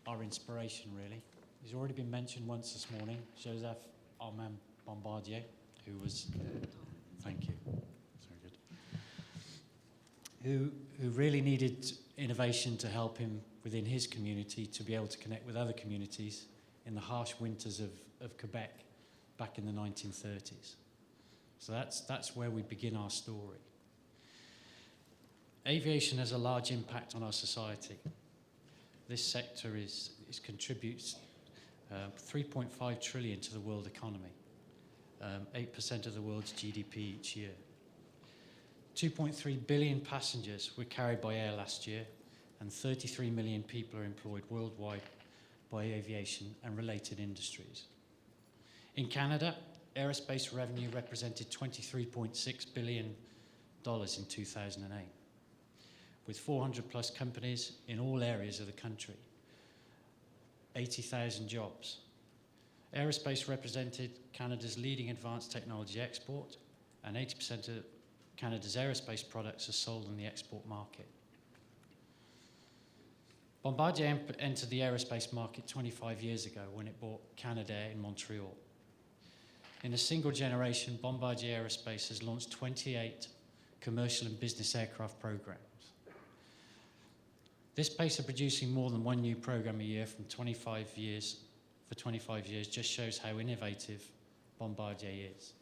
our inspiration, really. He's already been mentioned once this morning, Joseph Armand Bombardier, who was, thank you, very good, who really needed innovation to help him within his community to be able to connect with other communities in the harsh winters of Quebec back in the 1930s. So that's where we begin our story. Aviation has a large impact on our society. This sector contributes 3.5 trillion to the world economy, 8% of the world's GDP each year. 2.3 billion passengers were carried by air last year, and 33 million people are employed worldwide by aviation and related industries. In Canada, aerospace revenue represented $23.6 billion in 2008, with 400 plus companies in all areas of the country, 80,000 jobs. Aerospace represented Canada's leading advanced technology export, and 80% of Canada's aerospace products are sold in the export market. Bombardier entered the aerospace market 25 years ago when it bought Canadair in Montreal. In a single generation, Bombardier Aerospace has launched 28 commercial and business aircraft programs. This pace of producing more than one new program a year for 25 years just shows how innovative Bombardier is.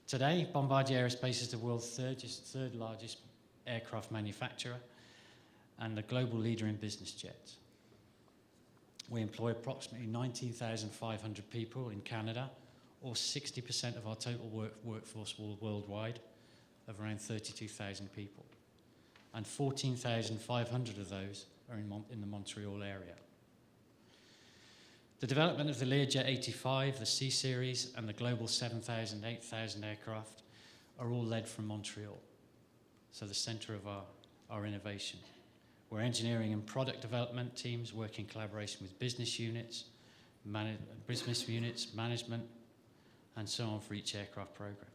Today, Bombardier Aerospace is the world's third largest aircraft manufacturer and the global leader in business jets. We employ approximately 19,500 people in Canada, or 60% of our total workforce worldwide, of around 32,000 people. And 14,500 of those are in the Montreal area. The development of the Learjet 85, the C-Series, and the Global 7000, 8000 aircraft are all led from Montreal, so the center of our innovation, where engineering and product development teams work in collaboration with business units, management, and so on for each aircraft program.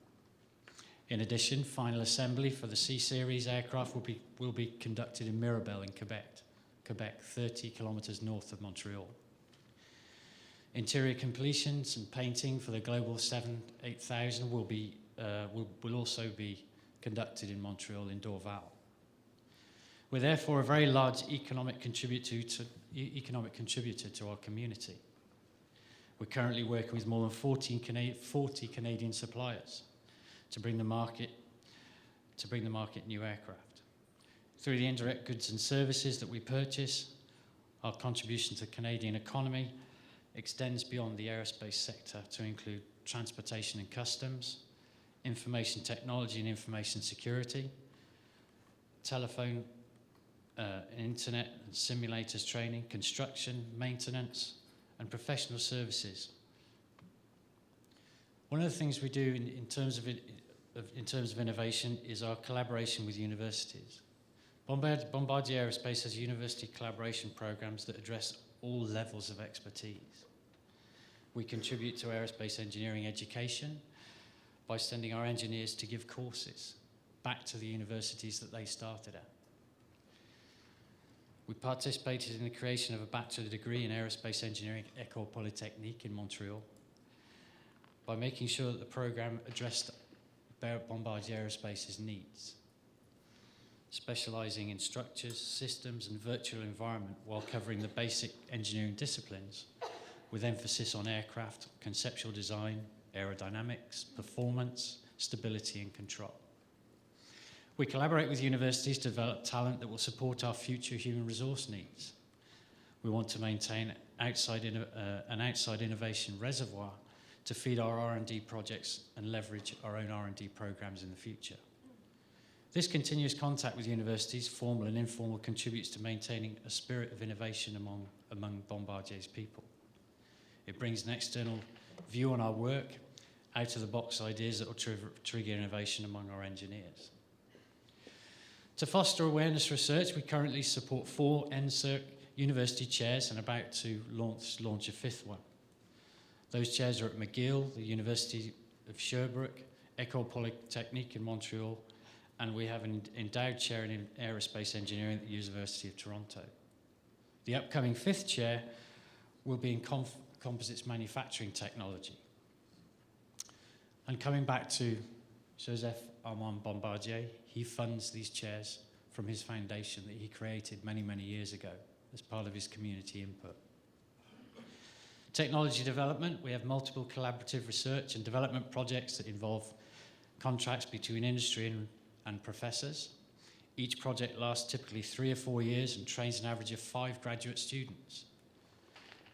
In addition, final assembly for the C-Series aircraft will be conducted in Mirabel in Quebec, 30 kilometers north of Montreal. Interior completions and painting for the Global 8000 will also be conducted in Montreal in Dorval. We're therefore a very large economic contributor to our community. We're currently working with more than 40 Canadian suppliers to bring the market new aircraft. Through the indirect goods and services that we purchase, our contribution to the Canadian economy extends beyond the aerospace sector to include transportation and customs, information technology and information security, telephone, internet and simulators training, construction, maintenance, and professional services. One of the things we do in terms of innovation is our collaboration with universities. Bombardier Aerospace has university collaboration programs that address all levels of expertise. We contribute to aerospace engineering education by sending our engineers to give courses back to the universities that they started at. We participated in the creation of a bachelor degree in aerospace engineering at École Polytechnique in Montreal by making sure that the program addressed Bombardier Aerospace's needs, specializing in structures, systems, and virtual environment while covering the basic engineering disciplines with emphasis on aircraft, conceptual design, aerodynamics, performance, stability, and control. We collaborate with universities to develop talent that will support our future human resource needs. We want to maintain an outside innovation reservoir to feed our R&D projects and leverage our own R&D programs in the future. This continuous contact with universities, formal and informal, contributes to maintaining a spirit of innovation among Bombardier's people. It brings an external view on our work, out-of-the-box ideas that will trigger innovation among our engineers. To foster awareness research, we currently support 4 NSERC university chairs and about to launch a 5th one. Those chairs are at McGill, the University of Sherbrooke, École Polytechnique in Montreal, and we have an endowed chair in aerospace engineering at the University of Toronto. The upcoming 5th chair will be in composites manufacturing technology. And coming back to Joseph Armand Bombardier, he funds these chairs from his foundation that he created many, many years ago as part of his community input. Technology development, we have multiple collaborative research and development projects that involve contracts between industry and professors. Each project lasts typically 3 or 4 years and trains an average of 5 graduate students.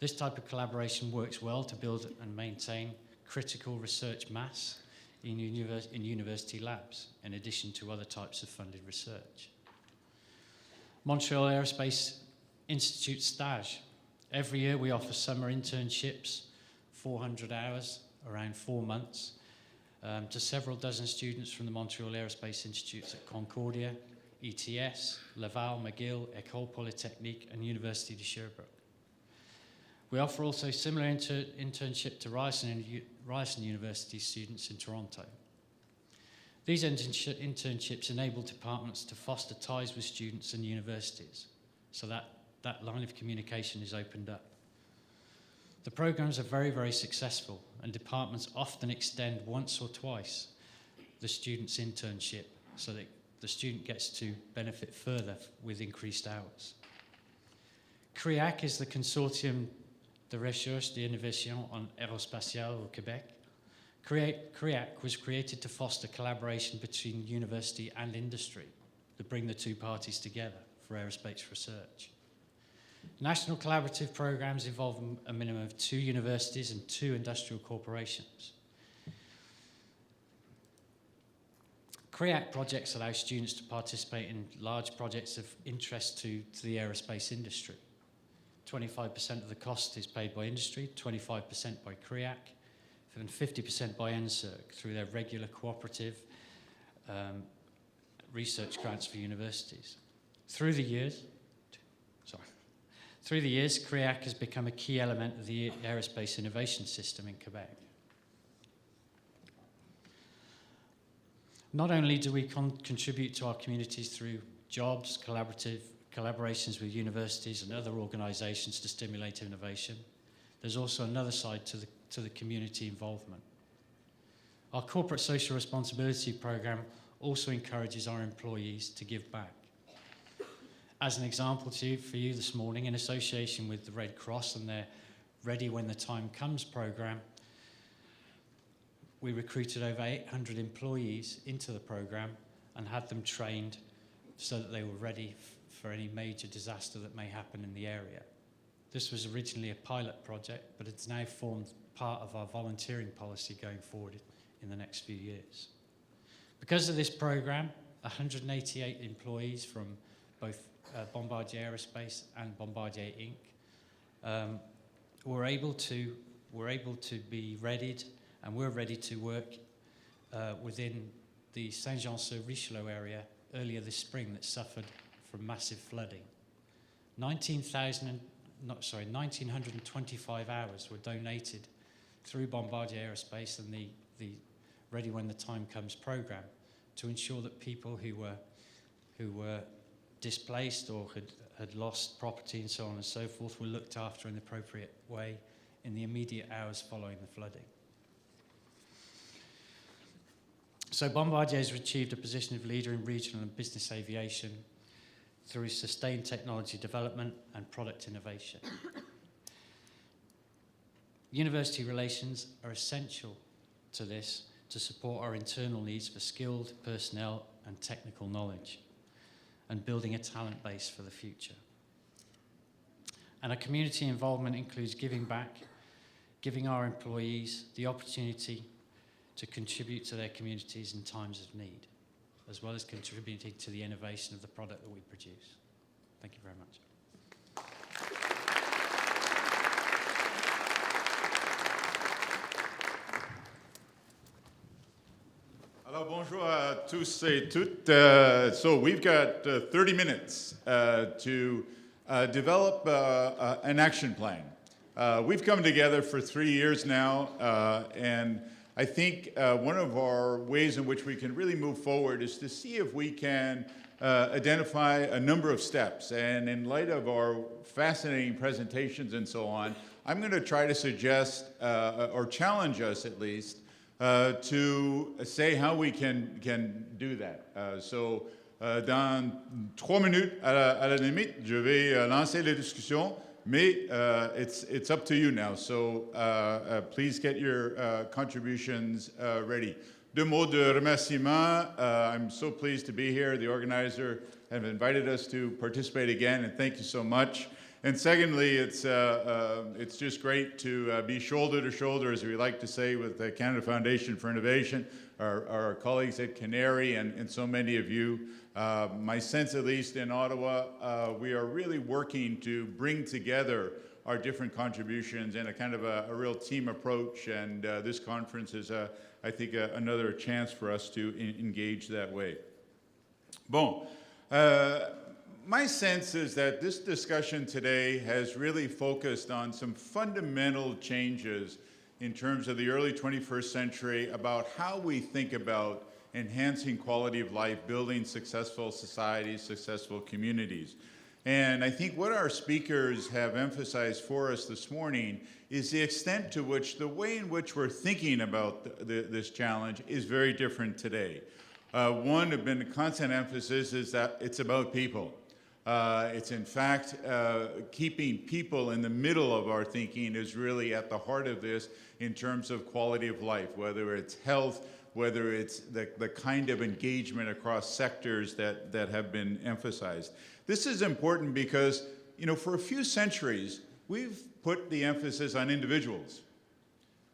This type of collaboration works well to build and maintain critical research mass in university labs, in addition to other types of funded research. Montreal Aerospace Institute stage. Every year we offer summer internships, 400 hours, around 4 months, to several dozen students from the Montreal Aerospace Institutes at Concordia, ETS, Laval, McGill, École Polytechnique, and University de Sherbrooke. We offer also similar internship to Ryerson University students in Toronto. These internships enable departments to foster ties with students and universities, so that line of communication is opened up. The programs are very, very successful, and departments often extend once or twice the student's internship so that the student gets to benefit further with increased hours. CREAC is the Consortium de Recherche d'Innovation en Aérospatiale au Québec. CREAC was created to foster collaboration between university and industry to bring the two parties together for aerospace research. National collaborative programs involve a minimum of 2 universities and 2 industrial corporations. CREAC projects allow students to participate in large projects of interest to the aerospace industry. 25% of the cost is paid by industry, 25% by CREAC, and 50% by NSERC through their regular cooperative research grants for universities. Through the years, CREAC has become a key element of the aerospace innovation system in Quebec. Not only do we contribute to our communities through jobs, collaborations with universities and other organisations to stimulate innovation, there's also another side to the community involvement. Our corporate social responsibility programme also encourages our employees to give back. As an example for you this morning, in association with the Red Cross and their Ready When the Time Comes programme, we recruited over 800 employees into the programme and had them trained so that they were ready for any major disaster that may happen in the area. This was originally a pilot project, but it's now formed part of our volunteering policy going forward in the next few years. Because of this programme, 188 employees from both Bombardier Aerospace and Bombardier Inc. were able to be readied, and we're ready to work within the Saint-Jean-sur-Richelieu area earlier this spring that suffered from massive flooding. 1,925 hours were donated through Bombardier Aerospace and the Ready When the Time Comes programme to ensure that people who were displaced or had lost property and so on and so forth were looked after in the appropriate way in the immediate hours following the flooding. So Bombardier has achieved a position of leader in regional and business aviation through sustained technology development and product innovation. University relations are essential to this to support our internal needs for skilled personnel and technical knowledge, and building a talent base for the future. And our community involvement includes giving back, giving our employees the opportunity to contribute to their communities in times of need, as well as contributing to the innovation of the product that we produce. Thank you very much. Alors, bonjour à tous et toutes. So we've got 30 minutes to develop an action plan. We've come together for 3 years now, and I think one of our ways in which we can really move forward is to see if we can identify a number of steps. And in light of our fascinating presentations and so on, I'm going to try to suggest, or challenge us at least, to say how we can do that. Dans 3 minutes, à la limite, je vais lancer la discussion, mais it's up to you now. So please get your contributions ready. Deux mots de remerciement. I'm so pleased to be here. The organizer have invited us to participate again, and thank you so much. And secondly, it's just great to be shoulder to shoulder, as we like to say, with the Canada Foundation for Innovation, our colleagues at Canary, and so many of you. My sense, at least in Ottawa, we are really working to bring together our different contributions in a kind of a real team approach, and this conference is, I think, another chance for us to engage that way. Bon. My sense is that this discussion today has really focused on some fundamental changes in terms of the early 21st century about how we think about enhancing quality of life, building successful societies, successful communities. And I think what our speakers have emphasized for us this morning is the extent to which the way in which we're thinking about this challenge is very different today. One have been a constant emphasis is that it's about people. It's in fact keeping people in the middle of our thinking is really at the heart of this in terms of quality of life, whether it's health, whether it's the kind of engagement across sectors that have been emphasized. This is important because, you know, for a few centuries, we've put the emphasis on individuals.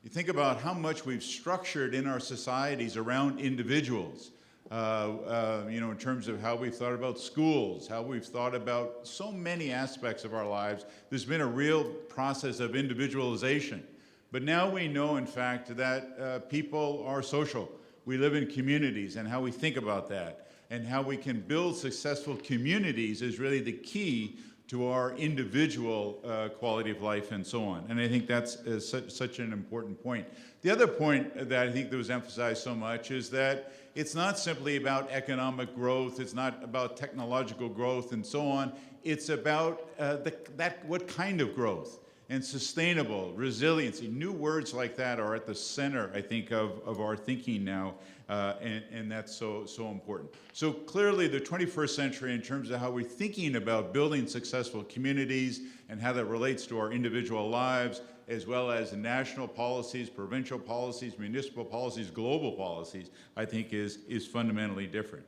You think about how much we've structured in our societies around individuals. You know, in terms of how we've thought about schools, how we've thought about so many aspects of our lives, there's been a real process of individualization. But now we know, in fact, that people are social. We live in communities, and how we think about that, and how we can build successful communities is really the key to our individual quality of life and so on. And I think that's such an important point. The other point that I think that was emphasized so much is that it's not simply about economic growth, it's not about technological growth and so on, it's about what kind of growth, and sustainable, resiliency. New words like that are at the center, I think, of our thinking now, and that's so important. So clearly the 21st century, in terms of how we're thinking about building successful communities and how that relates to our individual lives, as well as national policies, provincial policies, municipal policies, global policies, I think is fundamentally different.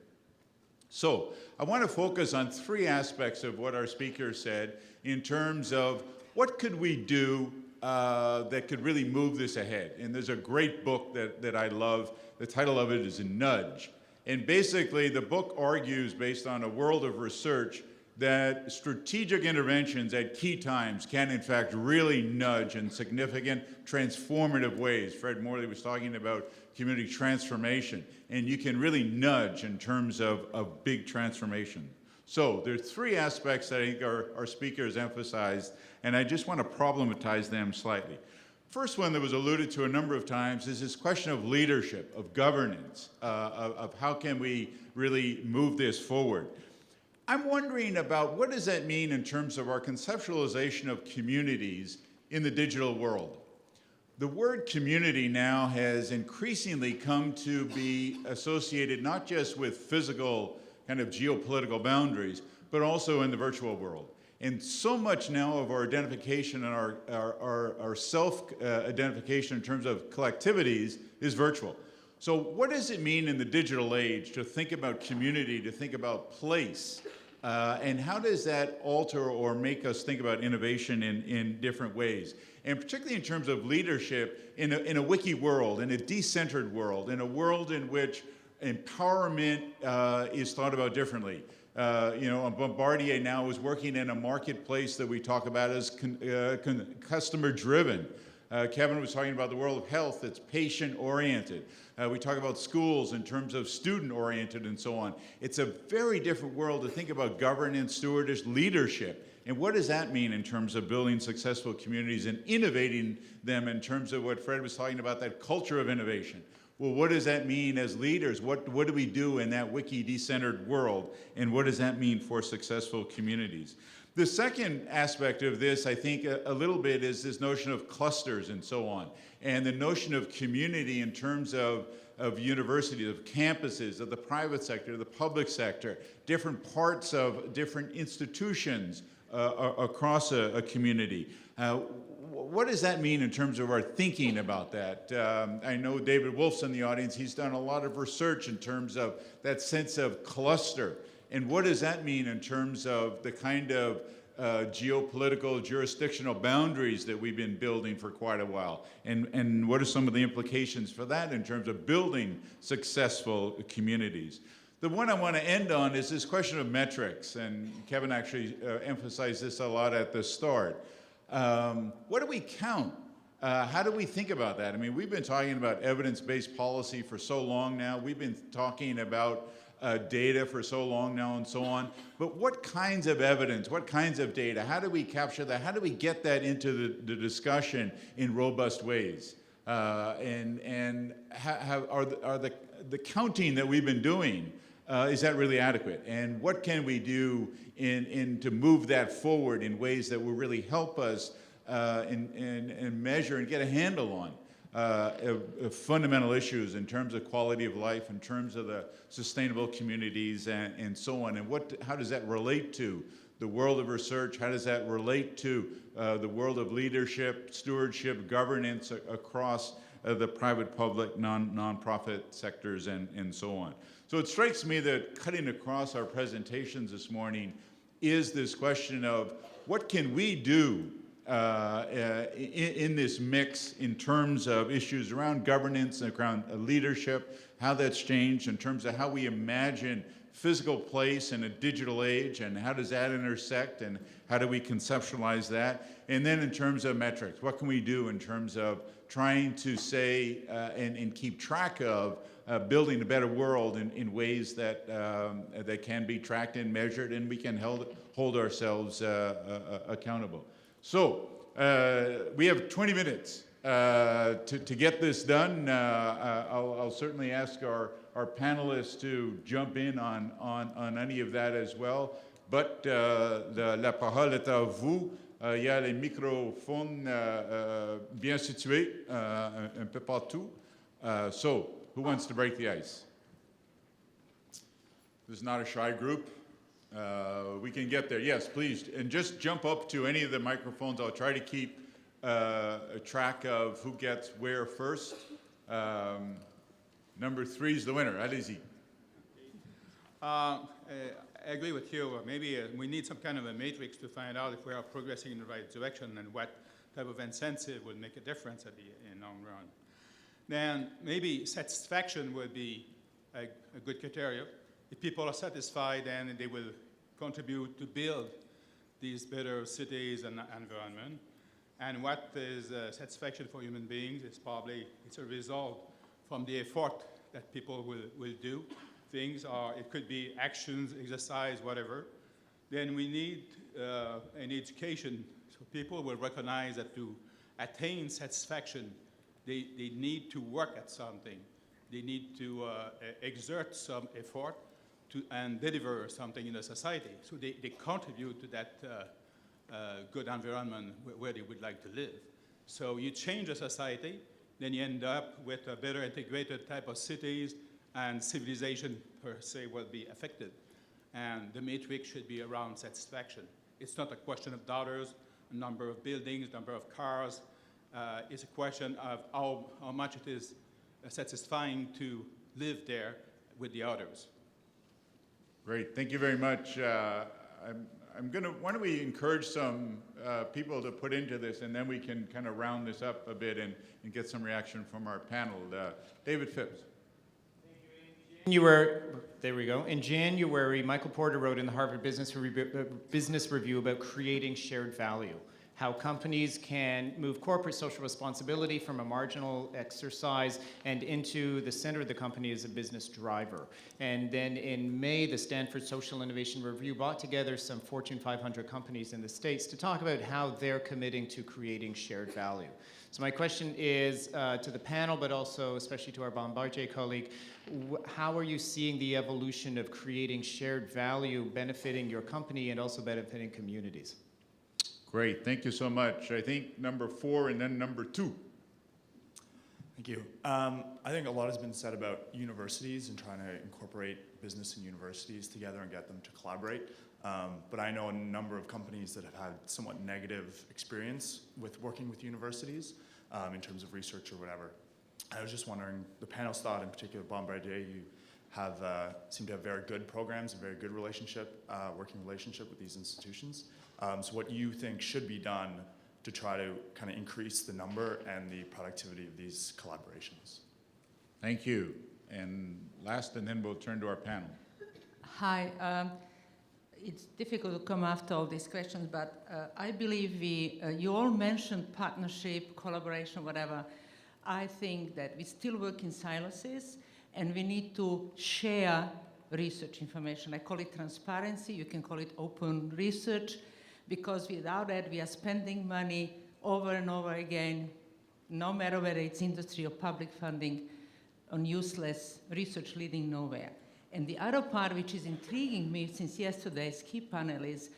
So I want to focus on 3 aspects of what our speaker said in terms of what could we do that could really move this ahead. And there's a great book that I love. The title of it is A Nudge. And basically the book argues, based on a world of research, that strategic interventions at key times can in fact really nudge in significant transformative ways. Fred Morley was talking about community transformation, and you can really nudge in terms of big transformation. So there are 3 aspects that I think our speakers emphasized, and I just want to problematize them slightly. First one that was alluded to a number of times is this question of leadership, of governance, of how can we really move this forward. I'm wondering about what does that mean in terms of our conceptualization of communities in the digital world. The word community now has increasingly come to be associated not just with physical kind of geopolitical boundaries, but also in the virtual world. And so much now of our identification and our self-identification in terms of collectivities is virtual. So what does it mean in the digital age to think about community, to think about place? And how does that alter or make us think about innovation in different ways? And particularly in terms of leadership in a wiki world, in a decentered world, in a world in which empowerment is thought about differently. You know, Bombardier now is working in a marketplace that we talk about as customer-driven. Kevin was talking about the world of health that's patient-oriented. We talk about schools in terms of student-oriented and so on. It's a very different world to think about governance, stewardship, leadership And what does that mean in terms of building successful communities and innovating them in terms of what Fred was talking about, that culture of innovation? Well, what does that mean as leaders? What do we do in that wiki-decentered world? And what does that mean for successful communities? The second aspect of this, I think, a little bit is this notion of clusters and so on, and the notion of community in terms of universities, of campuses, of the private sector, the public sector, different parts of different institutions across a community. What does that mean in terms of our thinking about that? I know David Wolf's in the audience. He's done a lot of research in terms of that sense of cluster. And what does that mean in terms of the kind of geopolitical, jurisdictional boundaries that we've been building for quite a while? And what are some of the implications for that in terms of building successful communities? The one I want to end on is this question of metrics, and Kevin actually emphasized this a lot at the start. What do we count? How do we think about that? I mean, we've been talking about evidence-based policy for so long now. We've been talking about data for so long now and so on. But what kinds of evidence, what kinds of data, how do we capture that? How do we get that into the discussion in robust ways? And are the counting that we've been doing, is that really adequate? And what can we do to move that forward in ways that will really help us and measure and get a handle on fundamental issues in terms of quality of life, in terms of the sustainable communities and so on? And how does that relate to the world of research? How does that relate to the world of leadership, stewardship, governance across the private, public, non-profit sectors and so on? So it strikes me that cutting across our presentations this morning is this question of what can we do in this mix in terms of issues around governance and around leadership, how that's changed in terms of how we imagine physical place in a digital age, and how does that intersect, and how do we conceptualize that? And then in terms of metrics, what can we do in terms of trying to say and keep track of building a better world in ways that can be tracked and measured, and we can hold ourselves accountable. So we have 20 minutes to get this done. I'll certainly ask our panelists to jump in on any of that as well. But la parole est à vous. Il y a les microphones bien situés un peu partout. So who wants to break the ice? This is not a shy group. We can get there. Yes, please. And just jump up to any of the microphones. I'll try to keep a track of who gets where first. Number 3 is the winner. Allez-y. I agree with you. Maybe we need some kind of a matrix to find out if we are progressing in the right direction and what type of incentive will make a difference in the long run. Then maybe satisfaction would be a good criteria. If people are satisfied, then they will contribute to build these better cities and environment. And what is satisfaction for human beings is probably it's a result from the effort that people will do. Things are, it could be actions, exercise, whatever. Then we need an education so people will recognize that to attain satisfaction, they need to work at something. They need to exert some effort and deliver something in the society. So they contribute to that good environment where they would like to live. So you change a society, then you end up with a better integrated type of cities, and civilization per se will be affected. And the matrix should be around satisfaction. It's not a question of dollars, number of buildings, number of cars. It's a question of how much it is satisfying to live there with the others. Great, thank you very much. Why don't we encourage some people to put into this, and then we can kind of round this up a bit and get some reaction from our panel. David Phipps. There we go. In January, Michael Porter wrote in the Harvard Business Review about creating shared value. how companies can move corporate social responsibility from a marginal exercise and into the center of the company as a business driver. And then in May, the Stanford Social Innovation Review brought together some Fortune 500 companies in the States to talk about how they're committing to creating shared value. So my question is to the panel, but also especially to our Bombardier colleague, how are you seeing the evolution of creating shared value benefiting your company and also benefiting communities? Great, thank you so much. I think number 4 and then number 2. Thank you. I think a lot has been said about universities and trying to incorporate business and universities together and get them to collaborate. But I know a number of companies that have had somewhat negative experience with working with universities in terms of research or whatever. I was just wondering, the panel's thought, in particular Bombardier, you have seem to have very good programs, a very good relationship, working relationship with these institutions. So what you think should be done to try to kind of increase the number and the productivity of these collaborations? Thank you. And last, and then we'll turn to our panel. Hi. It's difficult to come after all these questions, but I believe you all mentioned partnership, collaboration, whatever. I think that we still work in silos, and we need to share research information. I call it transparency. You can call it open research, because without that, we are spending money over and over again, no matter whether it's industry or public funding, on useless research leading nowhere. And the other part, which is intriguing me since yesterday's key panel, is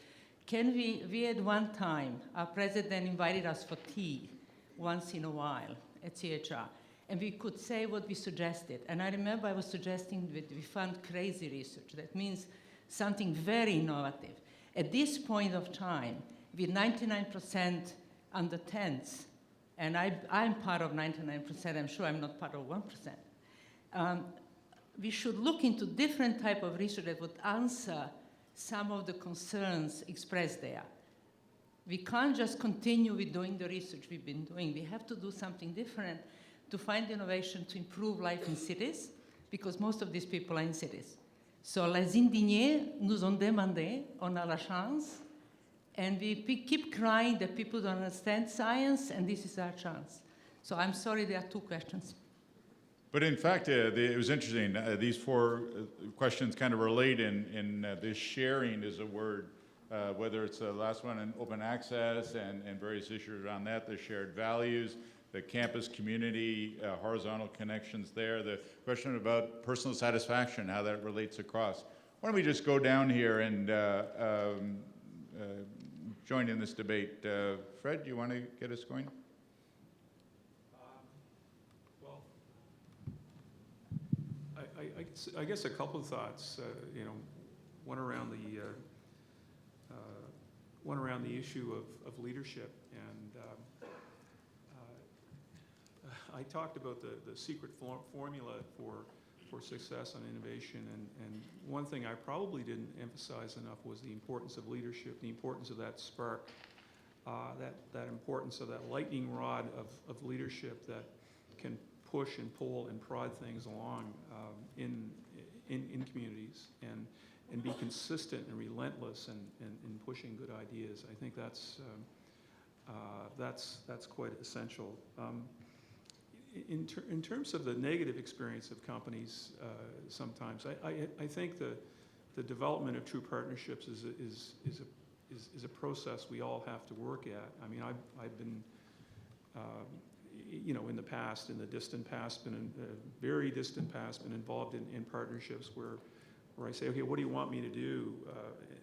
we at one time, our president invited us for tea once in a while at CHR, and we could say what we suggested. And I remember I was suggesting that we fund crazy research. That means something very innovative. At this point of time, with 99% under 10s, and I'm part of 99%, I'm sure I'm not part of 1%, we should look into different type of research that would answer some of the concerns expressed there. We can't just continue with doing the research we've been doing. We have to do something different to find innovation to improve life in cities, because most of these people are in cities. So les indignés nous ont demandé, on a la chance, and we keep crying that people don't understand science, and this is our chance. So I'm sorry, there are 2 questions. But in fact, it was interesting. These 4 questions kind of relate in this sharing is a word, whether it's the last one in open access and various issues around that, the shared values, the campus community, horizontal connections there, the question about personal satisfaction, how that relates across. Why don't we just go down here and join in this debate. Fred, you want to get us going? Well, I guess a couple of thoughts. One around the issue of leadership, and I talked about the secret formula for success on innovation, and one thing I probably didn't emphasize enough was the importance of leadership, the importance of that spark, that importance of that lightning rod of leadership that can push and pull and prod things along in communities, and be consistent and relentless in pushing good ideas. I think that's quite essential. In terms of the negative experience of companies, sometimes I think the development of true partnerships is a process we all have to work at. I mean, I've been in the past, in the distant past, very distant past, been involved in partnerships where I say, okay, what do you want me to do?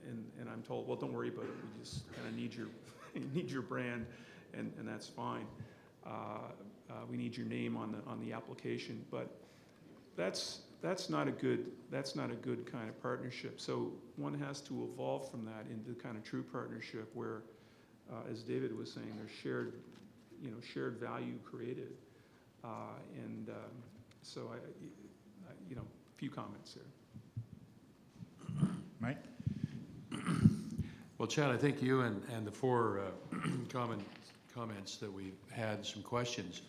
And I'm told, well, don't worry about it. We just kind of need your brand, and that's fine. We need your name on the application, but that's not a good kind of partnership. So one has to evolve from that into kind of true partnership, where, as David was saying, there's shared value created, and so a few comments there. Mike? Well, Chad, I think you and the 4 comments that we had, some questions,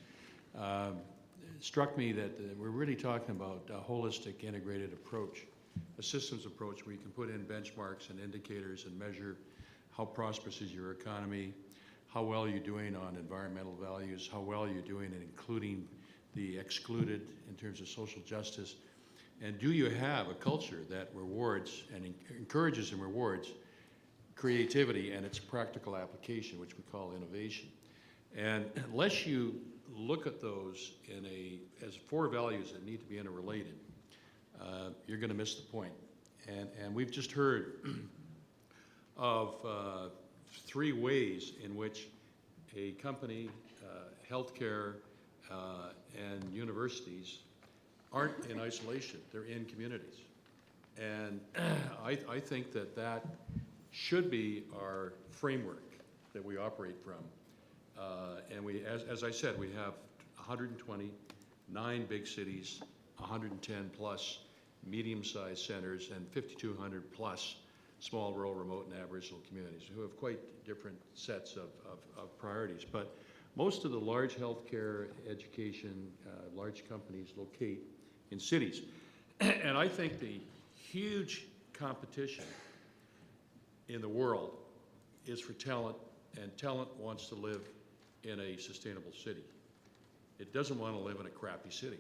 struck me that we're really talking about a holistic, integrated approach, a systems approach where you can put in benchmarks and indicators and measure how prosperous is your economy, how well you're doing on environmental values, how well you're doing in including the excluded in terms of social justice, and do you have a culture that rewards and encourages and rewards creativity and its practical application, which we call innovation. And unless you look at those as 4 values that need to be interrelated, you're going to miss the point. And we've just heard of 3 ways in which a company, healthcare, and universities aren't in isolation. They're in communities. And I think that should be our framework that we operate from. And we, as I said, we have 129 big cities, 110 plus medium-sized centers, and 5,200 plus small, rural, remote, and aboriginal communities who have quite different sets of priorities. But most of the large healthcare, education, large companies locate in cities. And I think the huge competition in the world is for talent, and talent wants to live in a sustainable city. It doesn't want to live in a crappy city.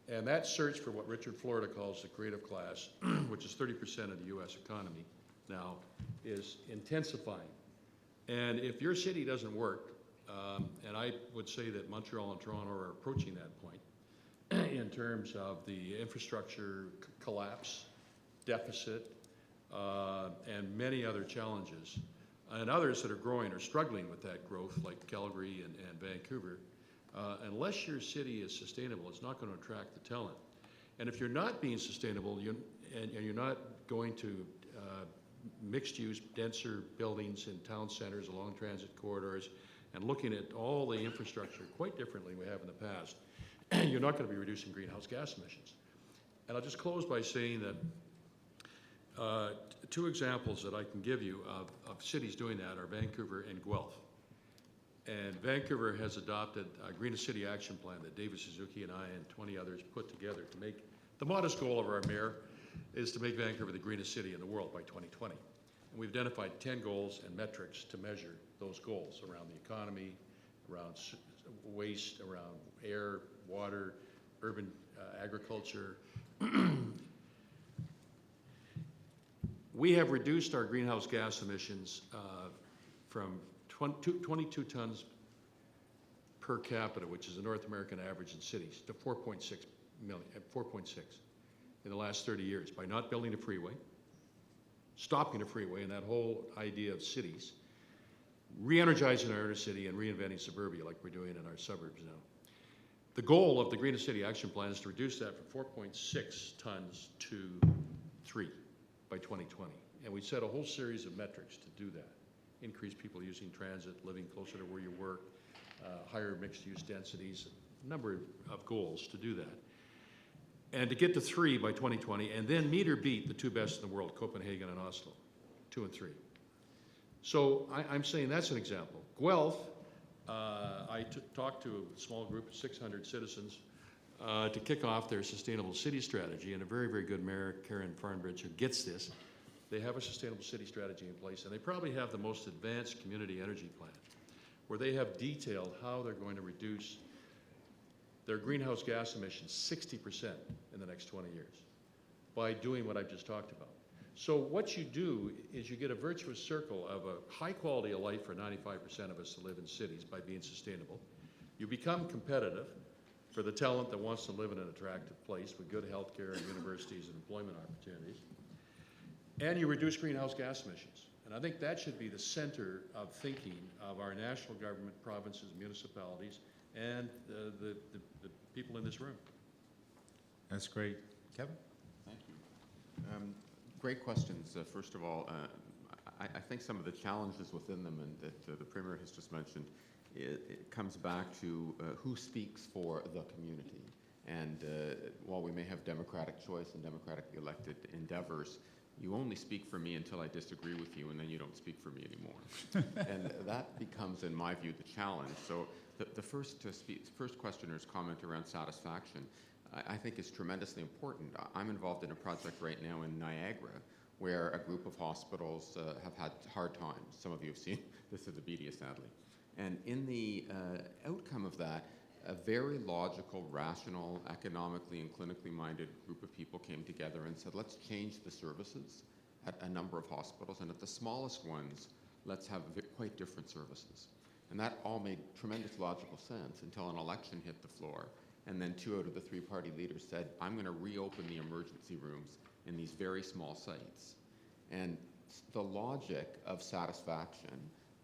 And that search for what Richard Florida calls the creative class, which is 30% of the US economy now, is intensifying. And if your city doesn't work, and I would say that Montreal and Toronto are approaching that point in terms of the infrastructure collapse, deficit, and many other challenges, and others that are growing or struggling with that growth, like Calgary and Vancouver, unless your city is sustainable, it's not going to attract the talent. And if you're not being sustainable, and you're not going to mixed-use, denser buildings in town centers along transit corridors, and looking at all the infrastructure quite differently we have in the past, you're not going to be reducing greenhouse gas emissions. And I'll just close by saying that 2 examples that I can give you of cities doing that are Vancouver and Guelph. And Vancouver has adopted a Greenest City Action Plan that David Suzuki and I and 20 others put together to make, the modest goal of our mayor is to make Vancouver the greenest city in the world by 2020. And we've identified 10 goals and metrics to measure those goals around the economy, around waste, around air, water, urban agriculture. We have reduced our greenhouse gas emissions from 22 tons per capita, which is the North American average in cities, to 4.6 in the last 30 years by not building a freeway, stopping a freeway, and that whole idea of cities, re-energizing our inner city and reinventing suburbia like we're doing in our suburbs now. The goal of the Greenest City Action Plan is to reduce that from 4.6 tons to 3 by 2020. And we set a whole series of metrics to do that. Increase people using transit, living closer to where you work, higher mixed-use densities, a number of goals to do that. And to get to 3 by 2020, and then meet or beat the 2 best in the world, Copenhagen and Oslo, 2 and 3. So I'm saying that's an example. Guelph, I talked to a small group of 600 citizens to kick off their sustainable city strategy, and a very, very good mayor, Karen Farnbridge, who gets this. They have a sustainable city strategy in place, and they probably have the most advanced community energy plan, where they have detailed how they're going to reduce their greenhouse gas emissions 60% in the next 20 years by doing what I've just talked about. So what you do is you get a virtuous circle of a high quality of life for 95% of us to live in cities by being sustainable. You become competitive for the talent that wants to live in an attractive place with good health care and universities and employment opportunities. And you reduce greenhouse gas emissions. And I think that should be the center of thinking of our national government, provinces, municipalities, and the people in this room. That's great. Kevin? Thank you. Great questions. First of all, I think some of the challenges within them and that the Premier has just mentioned, it comes back to who speaks for the community. And while we may have democratic choice and democratically elected endeavors, you only speak for me until I disagree with you, and then you don't speak for me anymore. And that becomes, in my view, the challenge. So the first questioner's comment around satisfaction, I think is tremendously important. I'm involved in a project right now in Niagara where a group of hospitals have had hard times. Some of you have seen this at the BDA, sadly. And in the outcome of that, a very logical, rational, economically and clinically minded group of people came together and said, let's change the services at a number of hospitals, and at the smallest ones, let's have quite different services. And that all made tremendous logical sense until an election hit the floor, and then 2 out of the 3 party leaders said, I'm going to reopen the emergency rooms in these very small sites. And the logic of satisfaction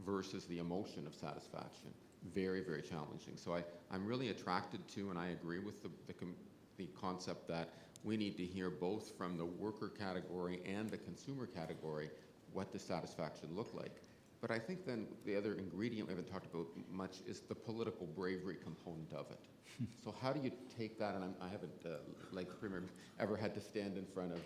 versus the emotion of satisfaction, very, very challenging. So I'm really attracted to, and I agree with the concept that we need to hear both from the worker category and the consumer category what does satisfaction look like. But I think then the other ingredient we haven't talked about much is the political bravery component of it. So how do you take that, and I haven't, like the Premier, ever had to stand in front of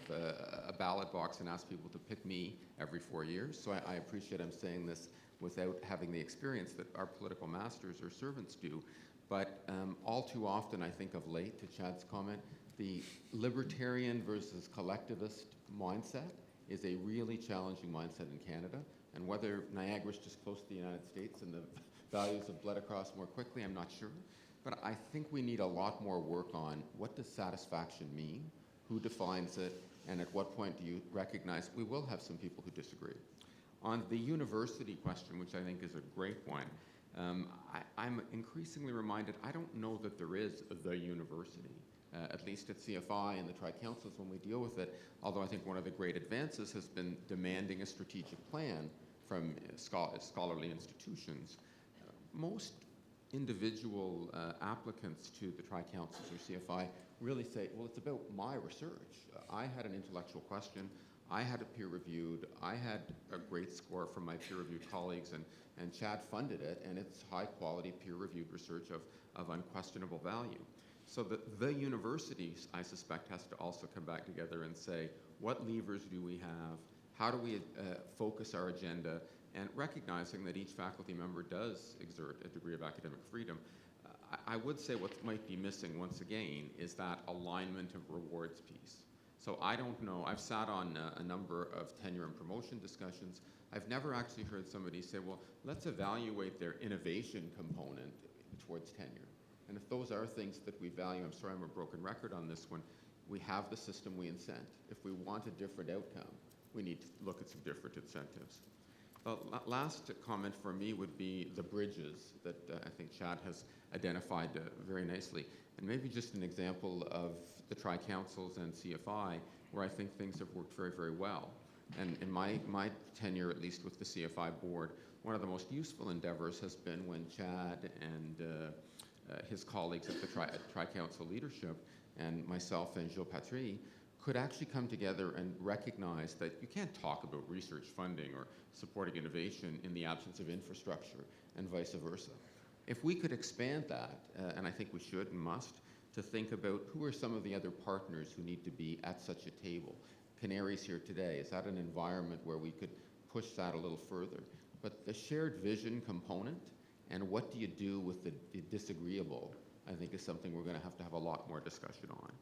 a ballot box and ask people to pick me every 4 years, so I appreciate I'm saying this without having the experience that our political masters or servants do. But all too often, I think of late, to Chad's comment, the libertarian versus collectivist mindset is a really challenging mindset in Canada. And whether Niagara's just close to the United States and the values have bled across more quickly, I'm not sure. But I think we need a lot more work on what does satisfaction mean, who defines it, and at what point do you recognize we will have some people who disagree. On the university question, which I think is a great one, I'm increasingly reminded I don't know that there is the university. At least at CFI and the Tri-Councils when we deal with it, although I think one of the great advances has been demanding a strategic plan from scholarly institutions. Most individual applicants to the Tri-Councils or CFI really say, well, it's about my research. I had an intellectual question, I had it peer-reviewed, I had a great score from my peer-reviewed colleagues, and Chad funded it, and it's high-quality peer-reviewed research of unquestionable value. So the universities, I suspect, has to also come back together and say, what levers do we have? How do we focus our agenda? And recognizing that each faculty member does exert a degree of academic freedom. I would say what might be missing, once again, is that alignment of rewards piece. So I don't know. I've sat on a number of tenure and promotion discussions. I've never actually heard somebody say, well, let's evaluate their innovation component towards tenure. And if those are things that we value, I'm sorry I'm a broken record on this one, we have the system we incent. If we want a different outcome, we need to look at some different incentives. The last comment for me would be the bridges that I think Chad has identified very nicely. And maybe just an example of the Tri-Councils and CFI where I think things have worked very, very well. And in my tenure, at least with the CFI board, one of the most useful endeavors has been when Chad and his colleagues at the Tri-Council leadership and myself and Gilles Patry could actually come together and recognize that you can't talk about research funding or supporting innovation in the absence of infrastructure and vice versa. If we could expand that, and I think we should and must, to think about who are some of the other partners who need to be at such a table. Canary's here today. Is that an environment where we could push that a little further? But the shared vision component and what do you do with the disagreeable, I think is something we're going to have a lot more discussion on.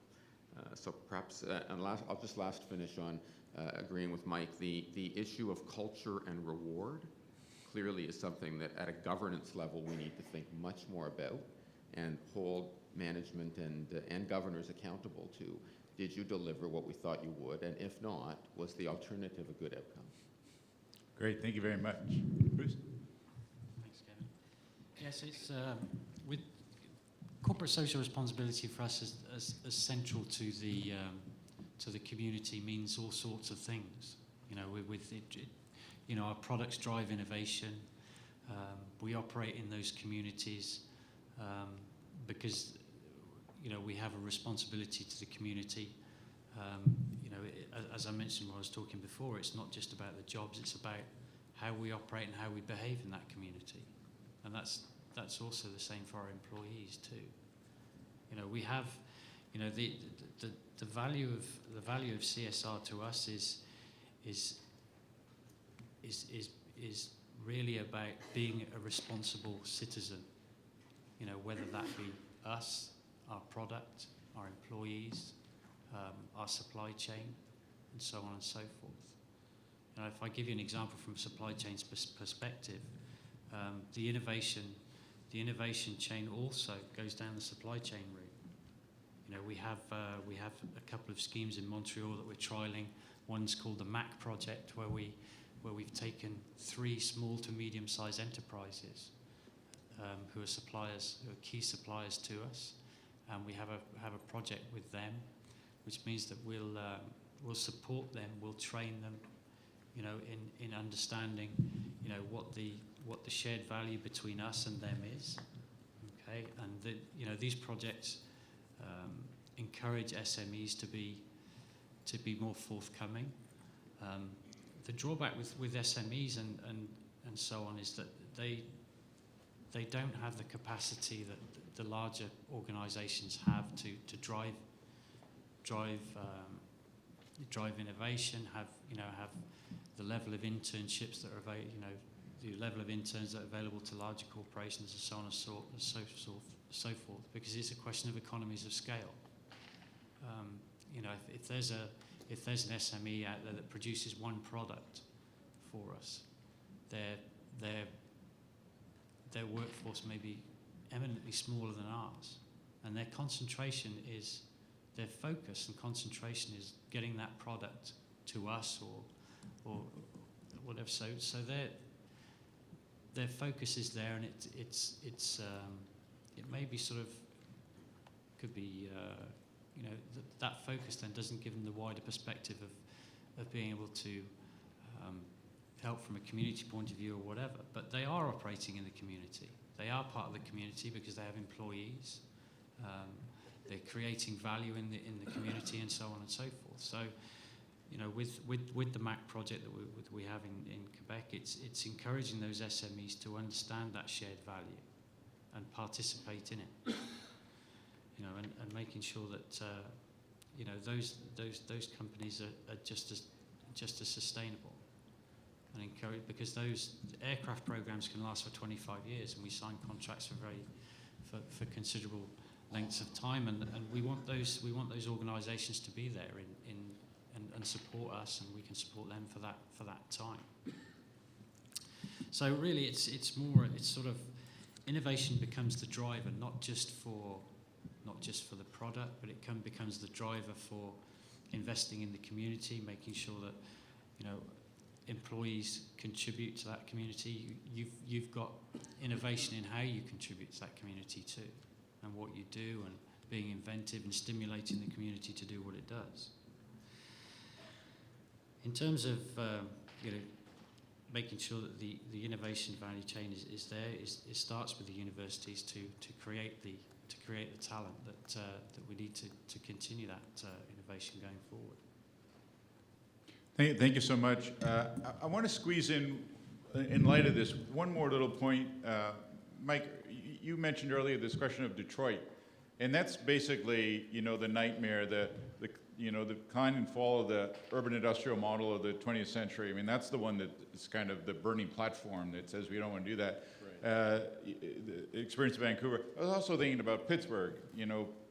So perhaps, and I'll just finish on agreeing with Mike, the issue of culture and reward clearly is something that at a governance level we need to think much more about and hold management and governors accountable to. Did you deliver what we thought you would? And if not, was the alternative a good outcome? Great, thank you very much. Bruce? Thanks, Kevin. Yes, it's with corporate social responsibility for us as central to the community means all sorts of things. You know, with it, you know, our products drive innovation. We operate in those communities because you know we have a responsibility to the community. You know, as I mentioned when I was talking before, it's not just about the jobs; it's about how we operate and how we behave in that community, and that's also the same for our employees too. You know, we have, you know, the value of CSR to us is really about being a responsible citizen. You know, whether that be us, our product, our employees, our supply chain. and so on and so forth. If I give you an example from a supply chain perspective, the innovation chain also goes down the supply chain route. We have a couple of schemes in Montreal that we're trialing. One's called the MAC project, where we've taken 3 small to medium-sized enterprises who are key suppliers to us, and we have a project with them, which means that we'll support them, we'll train them, in understanding, what the shared value between us and them is. Okay, and these projects encourage SMEs to be more forthcoming. The drawback with SMEs and so on is that they don't have the capacity that the larger organisations have to drive innovation, have the level of internships that are available, the level of interns that are available to larger corporations and so on and so forth, because it's a question of economies of scale. If there's an SME out there that produces one product for us, their workforce may be eminently smaller than ours, and their focus and concentration is getting that product to us or whatever. So their focus is there, and it may be sort of could be that focus then doesn't give them the wider perspective of being able to help from a community point of view or whatever. But they are operating in the community. They are part of the community because they have employees. They're creating value in the community and so on and so forth. So, with the MAC project that we have in Quebec, it's encouraging those SMEs to understand that shared value and participate in it. And making sure that those companies are just as sustainable, and encourage, because those aircraft programs can last for 25 years, and we sign contracts for considerable lengths of time, and we want those organisations to be there and support us, and we can support them for that time. So really, it's sort of innovation becomes the driver, not just for the product, but it becomes the driver for investing in the community, making sure that employees contribute to that community. You've got innovation in how you contribute to that community too, and what you do, and being inventive and stimulating the community to do what it does. In terms of making sure that the innovation value chain is there, it starts with the universities to create the talent that we need to continue that innovation going forward. Thank you so much. I want to squeeze in light of this, one more little point. Mike, you mentioned earlier this question of Detroit, and that's basically, the nightmare, the decline and fall of the urban industrial model of the 20th century. I mean, that's the one that's kind of the burning platform that says we don't want to do that. The experience of Vancouver. I was also thinking about Pittsburgh.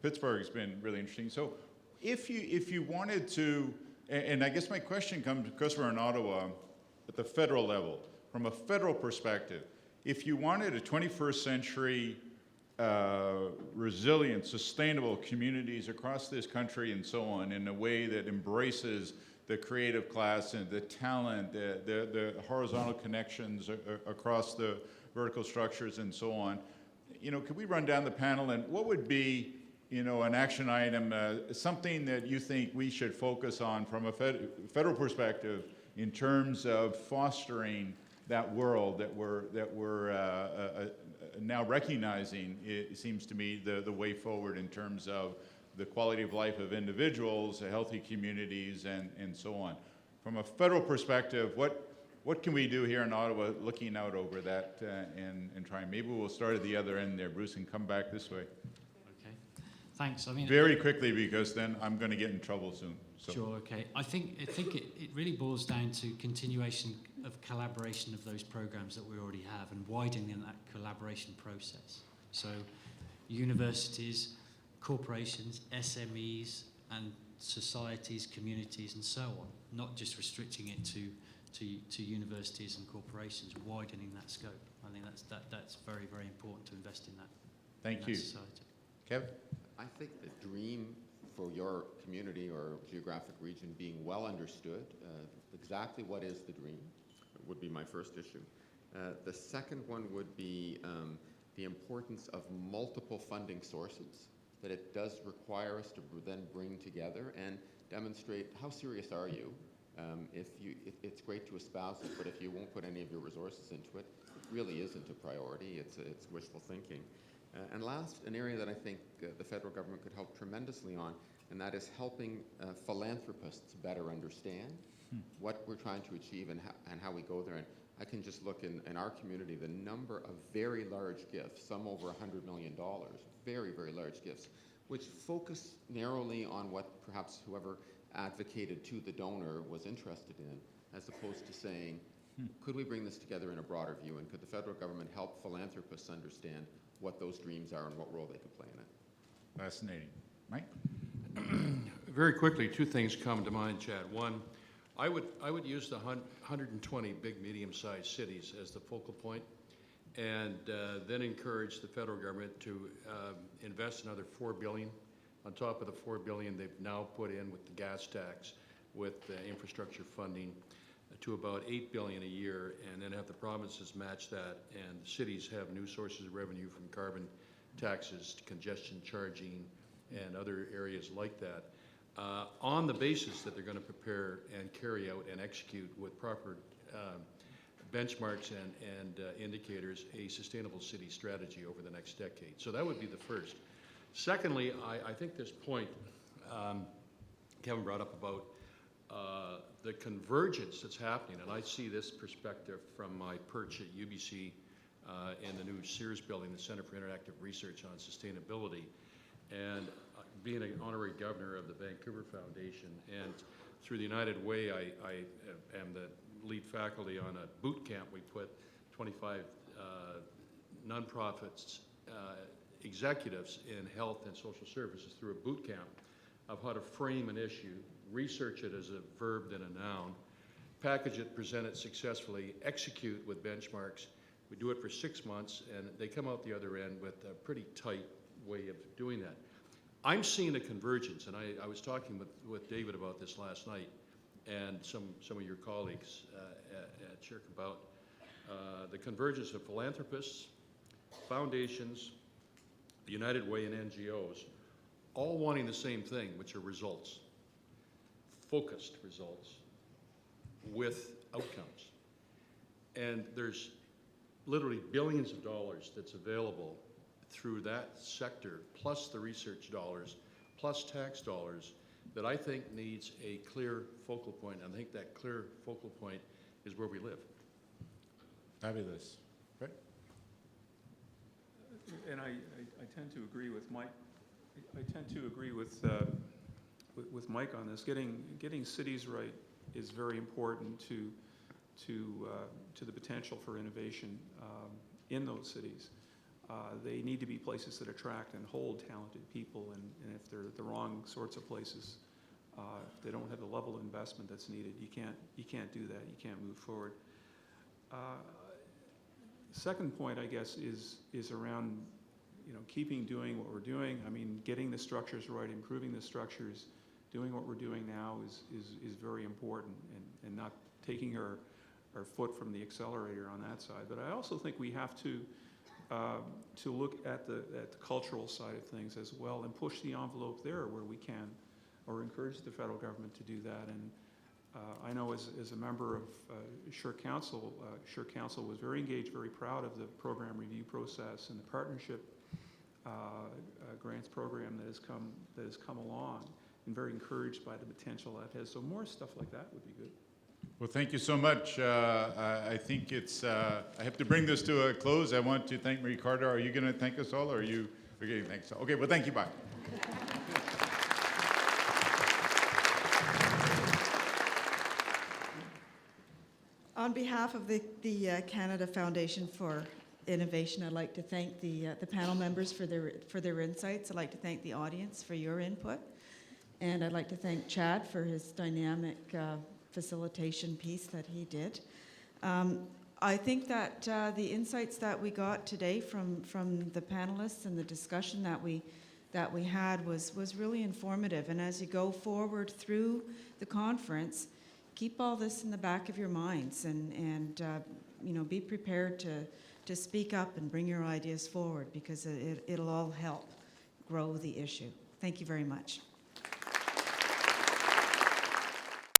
Pittsburgh's been really interesting. So if you wanted to, and I guess my question comes because we're in Ottawa at the federal level, from a federal perspective, if you wanted a 21st century resilient, sustainable communities across this country and so on, in a way that embraces the creative class and the talent, the horizontal connections across the vertical structures and so on. Could we run down the panel, and what would be, an action item, something that you think we should focus on from a federal perspective in terms of fostering that world that we're now recognizing, it seems to me, the way forward in terms of the quality of life of individuals, healthy communities, and so on. From a federal perspective, what can we do here in Ottawa looking out over that and trying? Maybe we'll start at the other end there, Bruce, and come back this way. Okay, thanks. Very quickly, because then I'm going to get in trouble soon. So. Sure, okay. I think it really boils down to continuation of collaboration of those programs that we already have and widening that collaboration process. So universities, corporations, SMEs, and societies, communities, and so on, not just restricting it to universities and corporations, widening that scope. I think that's very, very important to invest in that. Thank you. Society. Kev? I think the dream for your community or geographic region being well understood, exactly what is the dream, would be my first issue. The second one would be the importance of multiple funding sources, that it does require us to then bring together and demonstrate how serious are you. It's great to espouse it, but if you won't put any of your resources into it, it really isn't a priority. It's wishful thinking. And last, an area that I think the federal government could help tremendously on, and that is helping philanthropists better understand what we're trying to achieve and how we go there. And I can just look in our community, the number of very large gifts, some over $100 million, very, very large gifts, which focus narrowly on what perhaps whoever advocated to the donor was interested in, as opposed to saying, could we bring this together in a broader view, and could the federal government help philanthropists understand what those dreams are and what role they could play in it? Fascinating. Mike? Very quickly, two things come to mind, Chad. One, I would use the 120 big, medium-sized cities as the focal point, and then encourage the federal government to invest another $4 billion on top of the $4 billion they've now put in with the gas tax, with infrastructure funding, to about $8 billion a year, and then have the provinces match that, and cities have new sources of revenue from carbon taxes, congestion charging, and other areas like that, on the basis that they're going to prepare and carry out and execute with proper benchmarks and indicators a sustainable city strategy over the next decade. So that would be the first. Secondly, I think this point Kevin brought up about the convergence that's happening, and I see this perspective from my perch at UBC in the new Sears building, the Center for Interactive Research on Sustainability, and being an honorary governor of the Vancouver Foundation, and through the United Way, I am the lead faculty on a boot camp. We put 25 nonprofits, executives in health and social services through a boot camp of how to frame an issue, research it as a verb then a noun, package it, present it successfully, execute with benchmarks. We do it for 6 months, and they come out the other end with a pretty tight way of doing that. I'm seeing a convergence, and I was talking with David about this last night, and some of your colleagues at CHIRC about the convergence of philanthropists, foundations, the United Way, and NGOs, all wanting the same thing, which are results, focused results with outcomes. And there's literally billions of dollars that's available through that sector, plus the research dollars, plus tax dollars, that I think needs a clear focal point. And I think that clear focal point is where we live. Fabulous. Right? And I tend to agree with Mike. I tend to agree with Mike on this. Getting cities right is very important to the potential for innovation in those cities. They need to be places that attract and hold talented people, and if they're the wrong sorts of places, if they don't have the level of investment that's needed, you can't do that. You can't move forward. Second point, I guess, is around keeping doing what we're doing. I mean, getting the structures right, improving the structures, doing what we're doing now is very important, and not taking our foot from the accelerator on that side. But I also think we have to look at the cultural side of things as well, and push the envelope there where we can, or encourage the federal government to do that. And I know as a member of CHIRC Council, CHIRC Council was very engaged, very proud of the program review process and the partnership grants program that has come along, and very encouraged by the potential that has. So more stuff like that would be good. Well, thank you so much. I think it's, I have to bring this to a close. I want to thank Marie Carter. Are you going to thank us all, or are you getting thanks? Okay, well, thank you. Bye. On behalf of the Canada Foundation for Innovation, I'd like to thank the panel members for their insights. I'd like to thank the audience for your input. And I'd like to thank Chad for his dynamic facilitation piece that he did. I think that the insights that we got today from the panelists and the discussion that we had was really informative. And as you go forward through the conference, keep all this in the back of your minds and you know, be prepared to speak up and bring your ideas forward, because it'll all help grow the issue. Thank you very much.